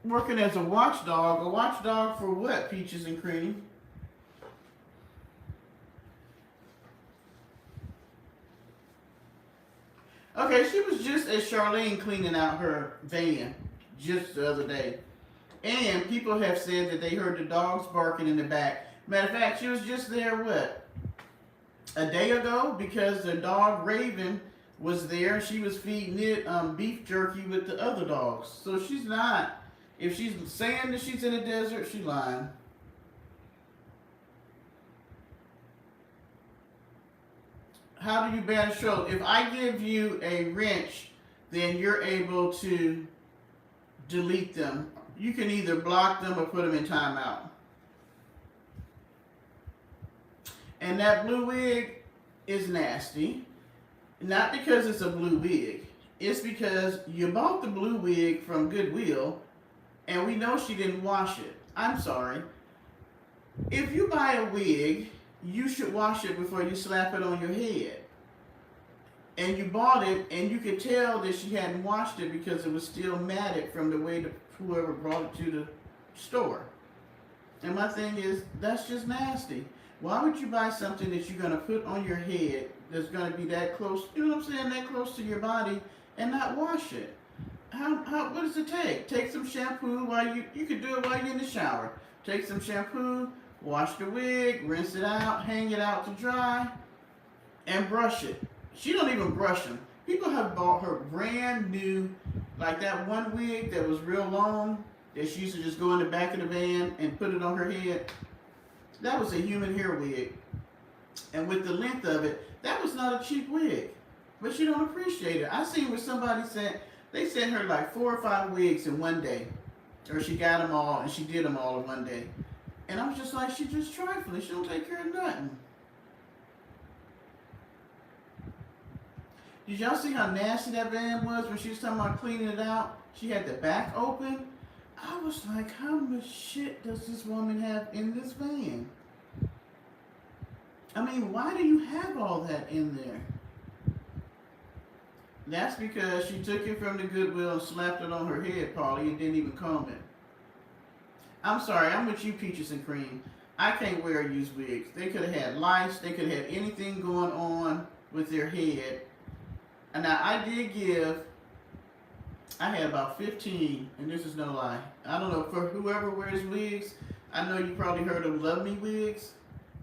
Working as a watchdog. A watchdog for what, Peaches and Cream? Okay, she was just at Charlene cleaning out her van just the other day. And people have said that they heard the dogs barking in the back. Matter of fact, she was just there, what, a day ago? Because the dog Raven was there. She was feeding it beef jerky with the other dogs. So she's not. If she's saying that she's in a desert, she's lying. How do you ban a stroke? If I give you a wrench, then you're able to delete them. You can either block them or put them in timeout. And that blue wig is nasty. Not because it's a blue wig. It's because you bought the blue wig from Goodwill and we know she didn't wash it. I'm sorry. If you buy a wig, you should wash it before you slap it on your head. And you bought it, and you could tell that she hadn't washed it because it was still matted from the way that whoever brought it to the store. And my thing is, that's just nasty. Why would you buy something that you're going to put on your head that's going to be that close, you know what I'm saying, that close to your body, and not wash it? What does it take? Take some shampoo while you could do it while you're in the shower. Take some shampoo, wash the wig, rinse it out, hang it out to dry, and brush it. She don't even brush them. People have bought her brand new, like that one wig that was real long, that she used to just go in the back of the van and put it on her head. That was a human hair wig. And with the length of it, that was not a cheap wig. But she don't appreciate it. I seen where somebody said, they sent her like 4 or 5 wigs in one day. Or she got them all and she did them all in one day. And I was just like, she's just trifling. She don't take care of nothing. Did y'all see how nasty that van was when she was talking about cleaning it out? She had the back open. I was like, how much shit does this woman have in this van? I mean, why do you have all that in there? That's because she took it from the Goodwill and slapped it on her head, Polly, and didn't even comb it. I'm sorry, I'm with you, Peaches and Cream. I can't wear used wigs. They could have had lice. They could have had anything going on with their head. And now I had about 15, and this is no lie. I don't know, for whoever wears wigs, I know you probably heard of Love Me wigs,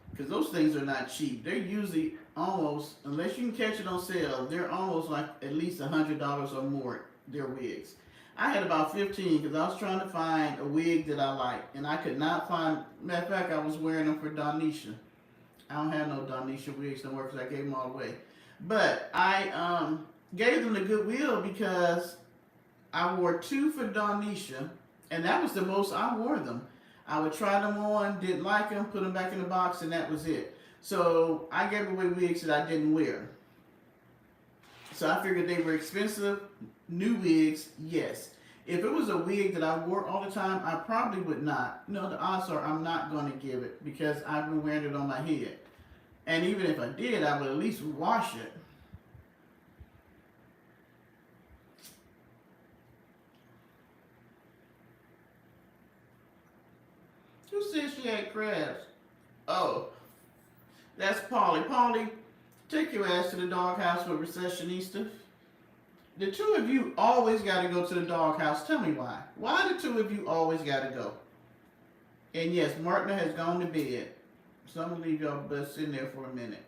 because those things are not cheap. They're usually almost, unless you can catch it on sale, they're almost like at least $100 or more, their wigs. I had about 15 because I was trying to find a wig that I liked, and I could not find, matter of fact, I was wearing them for Donisha. I don't have no Donisha wigs no more because I gave them all away. But I gave them to Goodwill because I wore 2 for Donisha, and that was the most I wore them. I would try them on, didn't like them, put them back in the box, and that was it. So I gave away wigs that I didn't wear. So I figured they were expensive. New wigs, yes. If it was a wig that I wore all the time, I probably would not. No, the odds are I'm not going to give it because I've been wearing it on my head. And even if I did, I would at least wash it. Who said she had crabs? Oh, that's Polly. Polly, take your ass to the doghouse with Recessionista. The 2 of you always got to go to the doghouse. Tell me why. Why the 2 of you always got to go? And yes, Martina has gone to bed. So I'm going to leave y'all butts in there for a minute.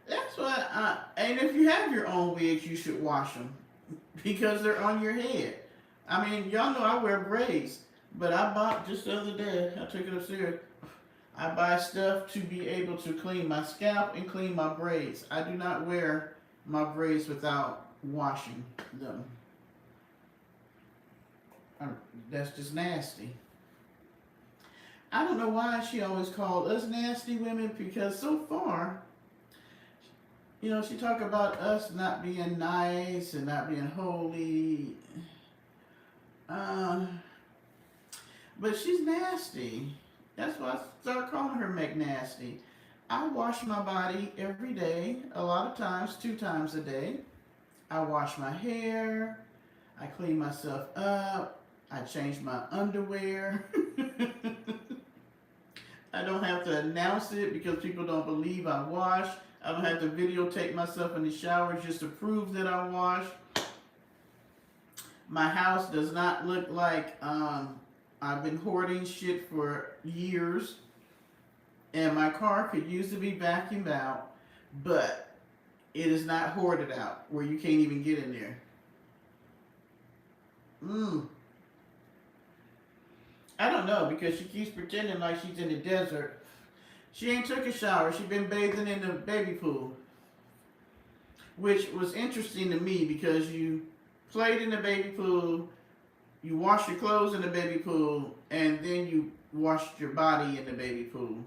That's why, and if you have your own wigs, you should wash them. Because they're on your head. I mean, y'all know I wear braids. But I bought, just the other day, I took it upstairs. I buy stuff to be able to clean my scalp and clean my braids. I do not wear my braids without washing them. That's just nasty. I don't know why she always called us nasty women, because so far, you know, she talked about us not being nice and not being holy. But she's nasty. That's why I started calling her McNasty. I wash my body every day, a lot of times, 2 times a day. I wash my hair. I clean myself up. I change my underwear. I don't have to announce it because people don't believe I wash. I don't have to videotape myself in the shower just to prove that I wash. My house does not look like I've been hoarding shit for years, and my car could use to be vacuumed out, but it is not hoarded out where you can't even get in there. I don't know, because she keeps pretending like she's in the desert. She ain't took a shower. She been bathing in the baby pool, which was interesting to me because you played in the baby pool, you washed your clothes in the baby pool, and then you washed your body in the baby pool.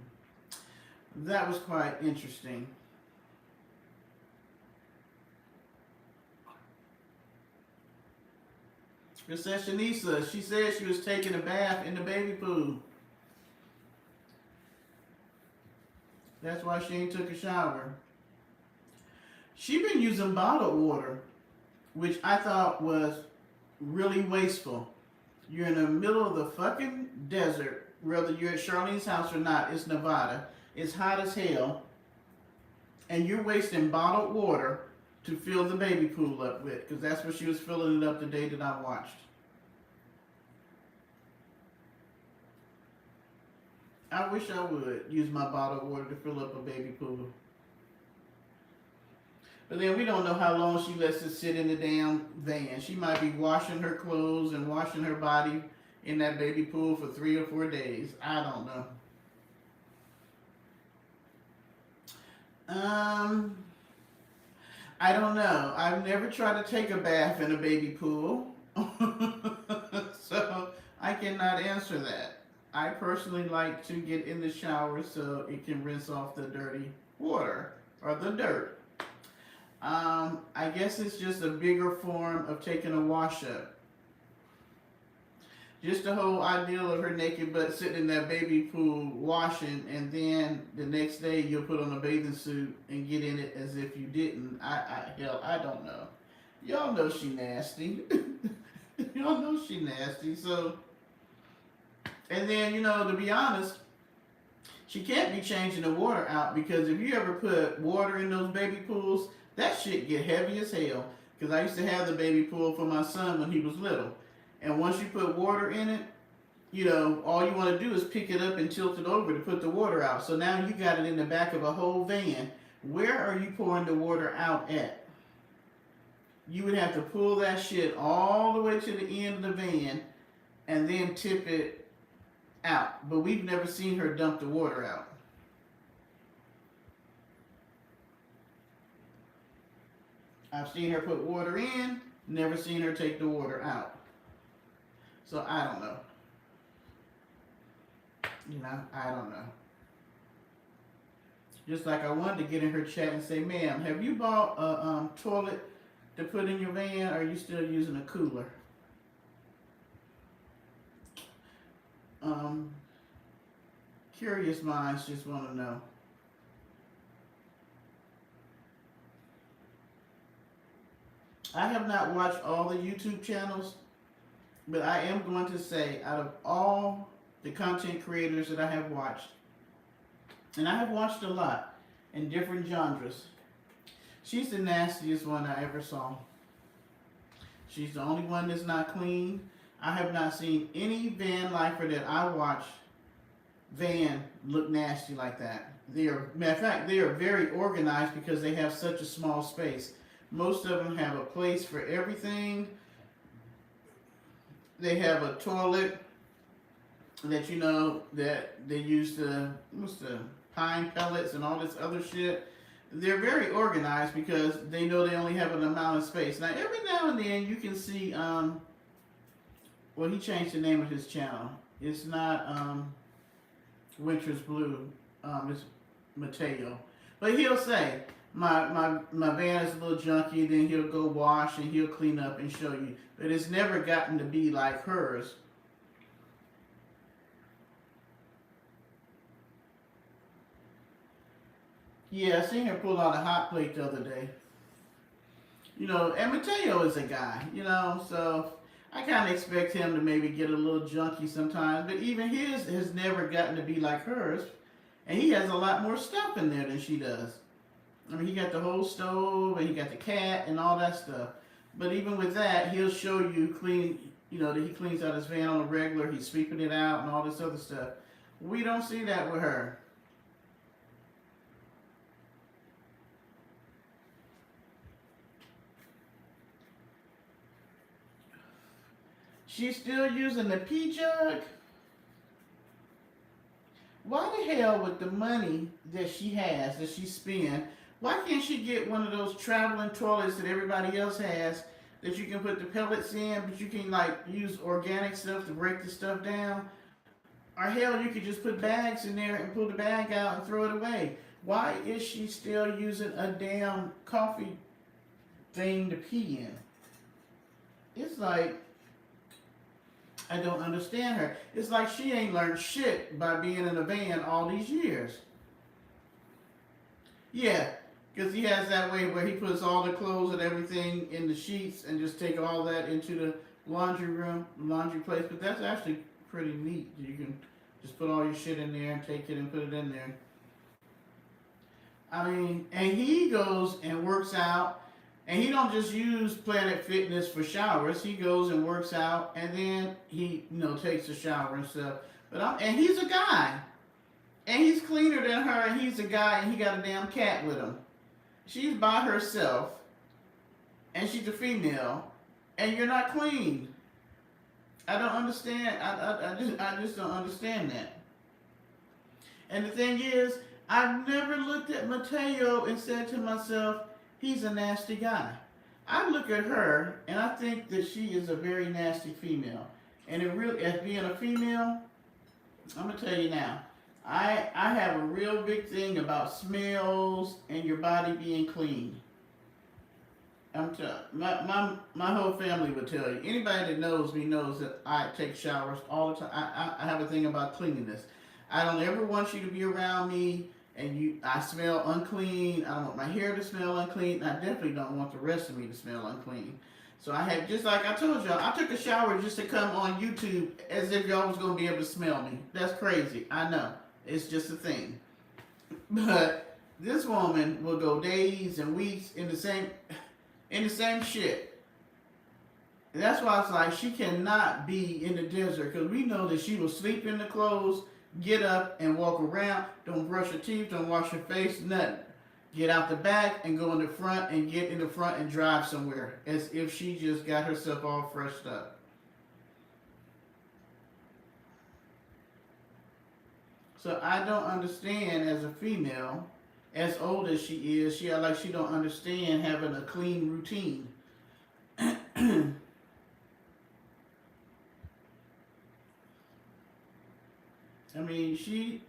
That was quite interesting. Recessionista, she said she was taking a bath in the baby pool. That's why she ain't took a shower. She been using bottled water, which I thought was really wasteful. You're in the middle of the fucking desert, whether you're at Charlene's house or not. It's Nevada. It's hot as hell. And you're wasting bottled water to fill the baby pool up with, because that's what she was filling it up the day that I watched. I wish I would use my bottled water to fill up a baby pool. But then we don't know how long she lets it sit in the damn van. She might be washing her clothes and washing her body in that baby pool for 3 or 4 days. I don't know. I don't know. I've never tried to take a bath in a baby pool. So I cannot answer that. I personally like to get in the shower so it can rinse off the dirty water or the dirt. I guess it's just a bigger form of taking a wash up. Just the whole ideal of her naked butt sitting in that baby pool washing, and then the next day you'll put on a bathing suit and get in it as if you didn't. Hell, I don't know. Y'all know she nasty. Y'all know she nasty. So, and then to be honest, she can't be changing the water out, because if you ever put water in those baby pools, that shit get heavy as hell. Because I used to have the baby pool for my son when he was little. And once you put water in it, all you want to do is pick it up and tilt it over to put the water out. So now you got it in the back of a whole van. Where are you pouring the water out at? You would have to pull that shit all the way to the end of the van and then tip it out. But we've never seen her dump the water out. I've seen her put water in, never seen her take the water out. So I don't know. I don't know. Just like I wanted to get in her chat and say, ma'am, have you bought a toilet to put in your van, or are you still using a cooler? Curious minds just want to know. I have not watched all the YouTube channels, but I am going to say, out of all the content creators that I have watched, and I have watched a lot in different genres, she's the nastiest one I ever saw. She's the only one that's not clean. I have not seen any van lifer that I watched van look nasty like that. Matter of fact, they are very organized because they have such a small space. Most of them have a place for everything. They have a toilet that that they use the pine pellets and all this other shit. They're very organized because they know they only have an amount of space. Now every now and then you can see he changed the name of his channel. It's not Winter's Blue, it's Mateo. But he'll say, my van is a little junky, then he'll go wash and he'll clean up and show you. But it's never gotten to be like hers. Yeah, I seen her pull out a hot plate the other day. And Mateo is a guy, so I kind of expect him to maybe get a little junky sometimes. But even his has never gotten to be like hers. And he has a lot more stuff in there than she does. I mean, he got the whole stove, and he got the cat, and all that stuff. But even with that, he'll show you that he cleans out his van on a regular, he's sweeping it out, and all this other stuff. We don't see that with her. She's still using the pee jug? Why the hell, with the money that she spends, why can't she get one of those traveling toilets that everybody else has, that you can put the pellets in, but you can use organic stuff to break the stuff down? Or hell, you could just put bags in there and pull the bag out and throw it away. Why is she still using a damn coffee thing to pee in? It's like, I don't understand her. It's like she ain't learned shit by being in a van all these years. Yeah, because he has that way where he puts all the clothes and everything in the sheets and just take all that into the laundry room, laundry place. But that's actually pretty neat. You can just put all your shit in there and take it and put it in there. I mean, and he goes and works out. And he don't just use Planet Fitness for showers. He goes and works out, and then he, takes a shower and stuff. And he's a guy, and he's cleaner than her. And he's a guy, and he got a damn cat with him. She's by herself, and she's a female, and you're not clean. I don't understand. I just don't understand that. And the thing is, I've never looked at Mateo and said to myself, he's a nasty guy. I look at her and I think that she is a very nasty female. And as being a female, I'm gonna tell you now, I have a real big thing about smells and your body being clean. My whole family would tell you. Anybody that knows me knows that I take showers all the time. I have a thing about cleanliness. I don't ever want you to be around me and I smell unclean. I don't want my hair to smell unclean. I definitely don't want the rest of me to smell unclean. So I had, just like I told y'all, I took a shower just to come on YouTube as if y'all was gonna be able to smell me. That's crazy. I know. It's just a thing. But this woman will go days and weeks in the same shit. And that's why it's like she cannot be in the desert because we know that she will sleep in the clothes, get up and walk around, don't brush her teeth, don't wash her face, nothing. Get out the back and go in the front and get in the front and drive somewhere as if she just got herself all freshed up. So I don't understand as a female, as old as she is, she like she don't understand having a clean routine. I mean, she's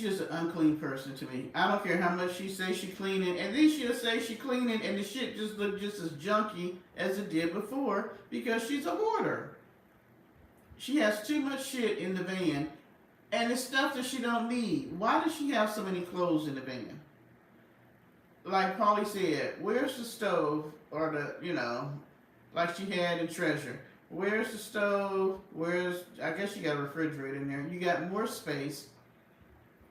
just an unclean person to me. I don't care how much she says she cleaning, and then she'll say she cleaning, and the shit just look just as junky as it did before because she's a hoarder. She has too much shit in the van, and it's stuff that she don't need. Why does she have so many clothes in the van? Like Polly said, where's the stove or like she had in Treasure? Where's the stove? I guess you got a refrigerator in there. You got more space,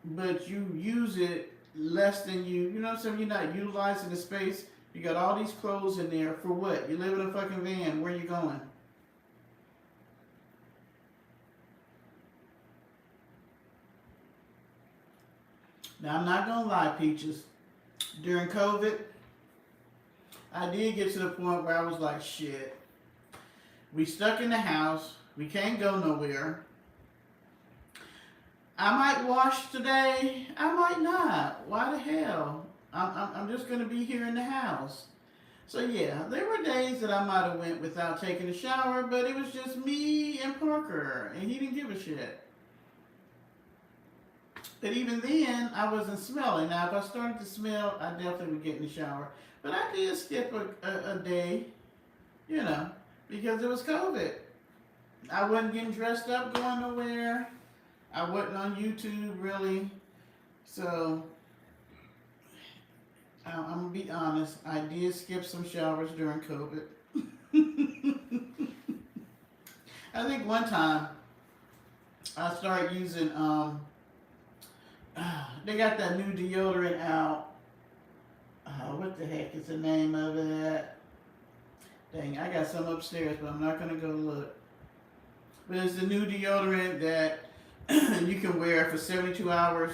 but you use it less than you know what I'm saying? You're not utilizing the space. You got all these clothes in there for what? You live in a fucking van. Where you going? Now, I'm not going to lie, Peaches. During COVID, I did get to the point where I was like, shit, we stuck in the house. We can't go nowhere. I might wash today. I might not. Why the hell? I'm just going to be here in the house. So, yeah, there were days that I might have went without taking a shower, but it was just me and Parker, and he didn't give a shit. But even then, I wasn't smelling. Now, if I started to smell, I definitely would get in the shower. But I did skip a day, because it was COVID. I wasn't getting dressed up, going nowhere. I wasn't on YouTube, really. So, I'm going to be honest. I did skip some showers during COVID. I think one time, I started using, they got that new deodorant out. What the heck is the name of it? Dang, I got some upstairs, but I'm not going to go look. But it's the new deodorant that you can wear for 72 hours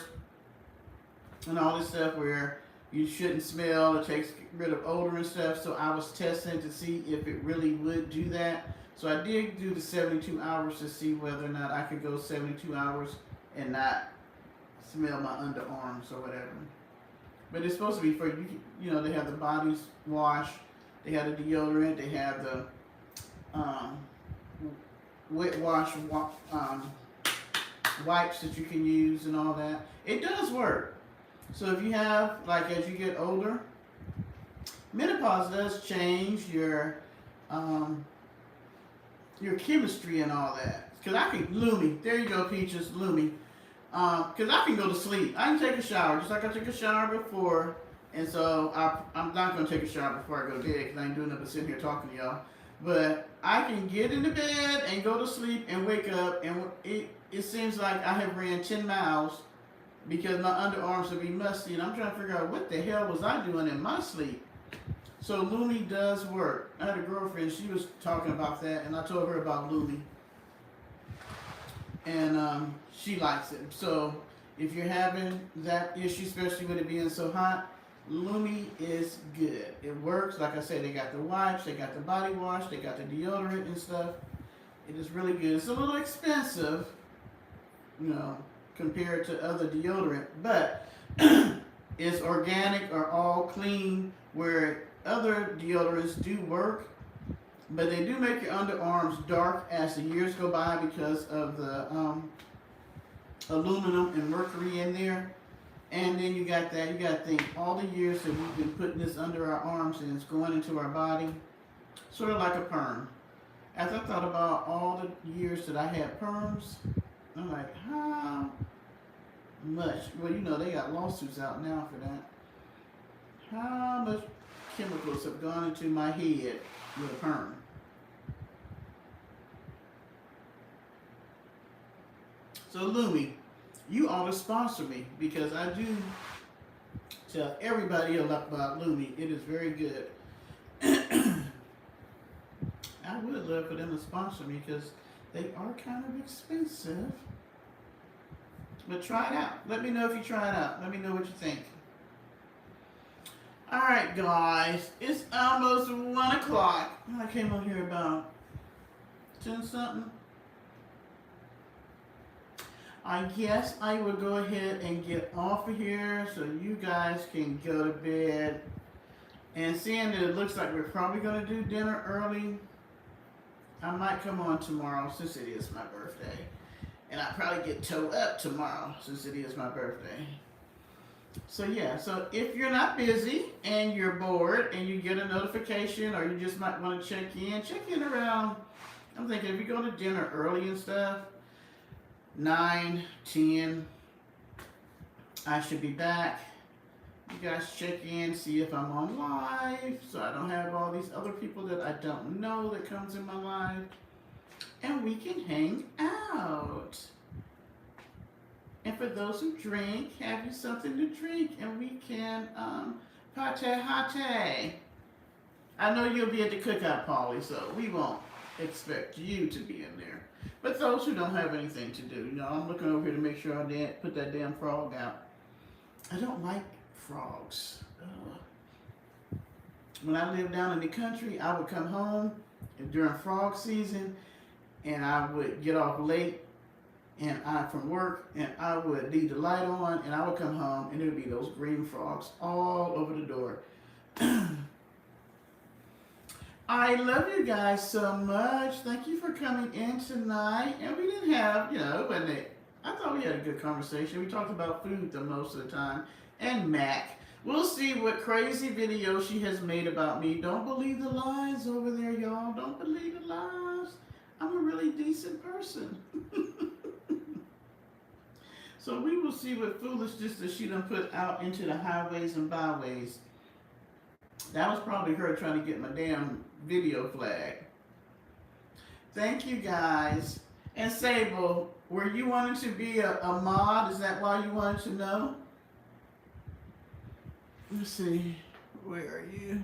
and all this stuff where you shouldn't smell. It takes rid of odor and stuff. So I was testing to see if it really would do that. So I did do the 72 hours to see whether or not I could go 72 hours and not smell my underarms or whatever. But it's supposed to be for they have the body wash, they have the deodorant, they have the wet wash wipes that you can use and all that. It does work. So if you have, like, as you get older, menopause does change your chemistry and all that. Because I can, Lumi, there you go, Peaches, Lumi. Because I can go to sleep. I can take a shower, just like I took a shower before. And so I'm not going to take a shower before I go to bed because I ain't doing nothing but sitting here talking to y'all. But I can get into bed and go to sleep and wake up. And it seems like I have ran 10 miles because my underarms will be musty. And I'm trying to figure out what the hell was I doing in my sleep. So Lumi does work. I had a girlfriend, she was talking about that. And I told her about Lumi. And she likes it. So if you're having that issue, especially with it being so hot, Lumi is good. It works. Like I said, they got the wipes, they got the body wash, they got the deodorant and stuff. It is really good. It's a little expensive, compared to other deodorant, but it's organic or all clean, where other deodorants do work, but they do make your underarms dark as the years go by because of the aluminum and mercury in there. And then you got that. You got to think all the years that we've been putting this under our arms and it's going into our body, sort of like a perm. As I thought about all the years that I had perms, I'm like, how much? Well, you know, they got lawsuits out now for that. How much chemicals have gone into my head with a perm? So, Lumi, you ought to sponsor me because I do tell everybody about Lumi. It is very good. I would love for them to sponsor me because they are kind of expensive. But try it out. Let me know if you try it out. Let me know what you think. Alright, guys. It's almost 1 o'clock. I came on here about 10 something. I guess I will go ahead and get off of here so you guys can go to bed. And seeing that it looks like we're probably going to do dinner early, I might come on tomorrow since it is my birthday. And I'll probably get towed up tomorrow since it is my birthday. So yeah, so if you're not busy and you're bored and you get a notification or you just might want to check in around, I'm thinking if you go to dinner early and stuff, 9, 10, I should be back. You guys check in, see if I'm on live, so I don't have all these other people that I don't know that comes in my life. And we can hang out. And for those who drink, have you something to drink, and we can party. I know you'll be at the cookout, Polly, so we won't expect you to be in there. But those who don't have anything to do, you know, I'm looking over here to make sure I put that damn frog out. I don't like frogs. When I lived down in the country, I would come home during frog season, and I would get off late from work, and I would leave the light on, and I would come home, and there would be those green frogs all over the door. I love you guys so much. Thank you for coming in tonight. And we didn't have, I thought we had a good conversation. We talked about food the most of the time. And Mac. We'll see what crazy video she has made about me. Don't believe the lies over there, y'all. Don't believe the lies. I'm a really decent person. So we will see what foolishness that she done put out into the highways and byways. That was probably her trying to get my damn video flag. Thank you guys. And Sable, were you wanting to be a mod? Is that why you wanted to know? Let's see. Where are you?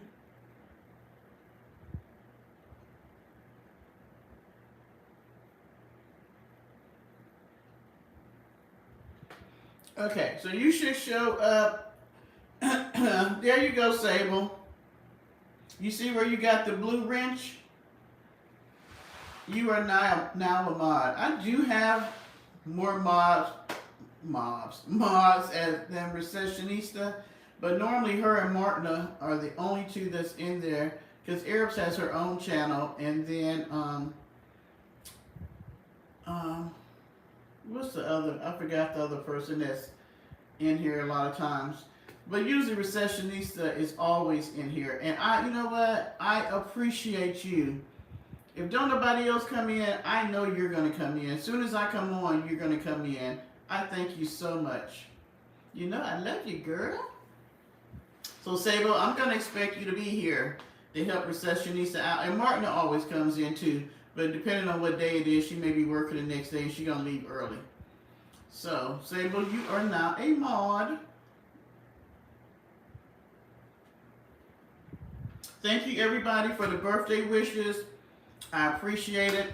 Okay, so you should show up. There you go, Sable. You see where you got the blue wrench? You are now a mod. I do have more mods than Recessionista, but normally her and Martina are the only two that's in there because Arabs has her own channel, and then what's the other? I forgot the other person that's in here a lot of times. But usually Recessionista is always in here. And you know what? I appreciate you. If don't nobody else come in, I know you're going to come in. As soon as I come on, you're going to come in. I thank you so much. You know, I love you, girl. So, Sable, I'm going to expect you to be here to help Recessionista out. And Martina always comes in, too. But depending on what day it is, she may be working the next day and she's going to leave early. So, Sable, you are now a mod. Thank you, everybody, for the birthday wishes. I appreciate it.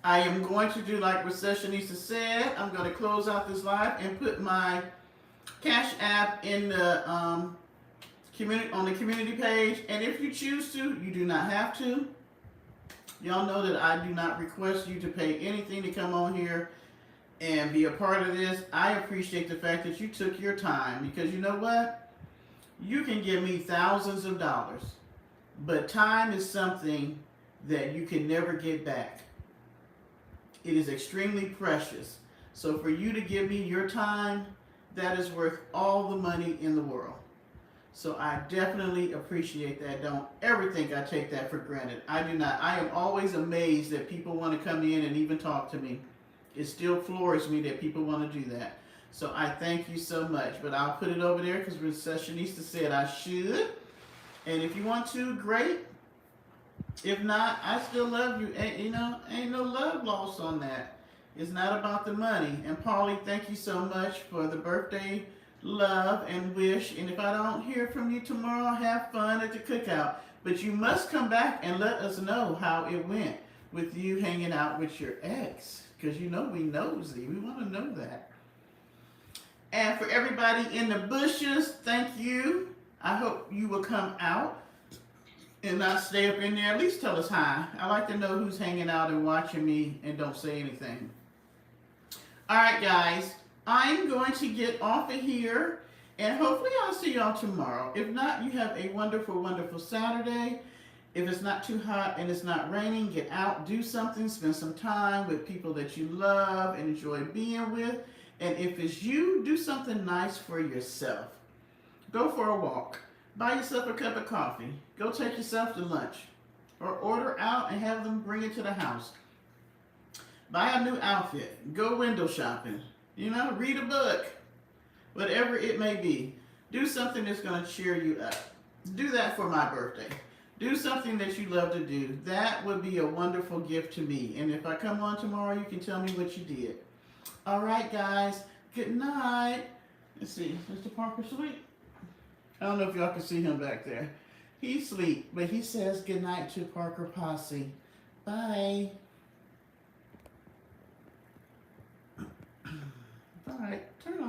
I am going to do like Recessionista said. I'm going to close out this live and put my Cash App in the on the community page. And if you choose to, you do not have to. Y'all know that I do not request you to pay anything to come on here and be a part of this. I appreciate the fact that you took your time, because you know what? You can give me thousands of dollars, but time is something that you can never get back. It is extremely precious. So for you to give me your time, that is worth all the money in the world. So I definitely appreciate that. Don't ever think I take that for granted. I do not. I am always amazed that people want to come in and even talk to me. It still floors me that people want to do that. So I thank you so much. But I'll put it over there because Recessionista said I should. And if you want to, great. If not, I still love you. Ain't no love lost on that. It's not about the money. And Paulie, thank you so much for the birthday love and wish. And if I don't hear from you tomorrow, have fun at the cookout. But you must come back and let us know how it went with you hanging out with your ex. Because we nosy. We want to know that. And for everybody in the bushes, thank you. I hope you will come out and not stay up in there. At least tell us hi. I like to know who's hanging out and watching me and don't say anything. All right, guys. I'm going to get off of here, and hopefully I'll see y'all tomorrow. If not, you have a wonderful, wonderful Saturday. If it's not too hot and it's not raining, get out, do something, spend some time with people that you love and enjoy being with. And if it's you, do something nice for yourself. Go for a walk. Buy yourself a cup of coffee. Go take yourself to lunch. Or order out and have them bring it to the house. Buy a new outfit. Go window shopping. Read a book. Whatever it may be. Do something that's going to cheer you up. Do that for my birthday. Do something that you love to do. That would be a wonderful gift to me. And if I come on tomorrow, you can tell me what you did. All right, guys. Good night. Let's see. Mr. Parker sleep? I don't know if y'all can see him back there. He's asleep, but he says good night to Parker Posse. Bye. All right. Turn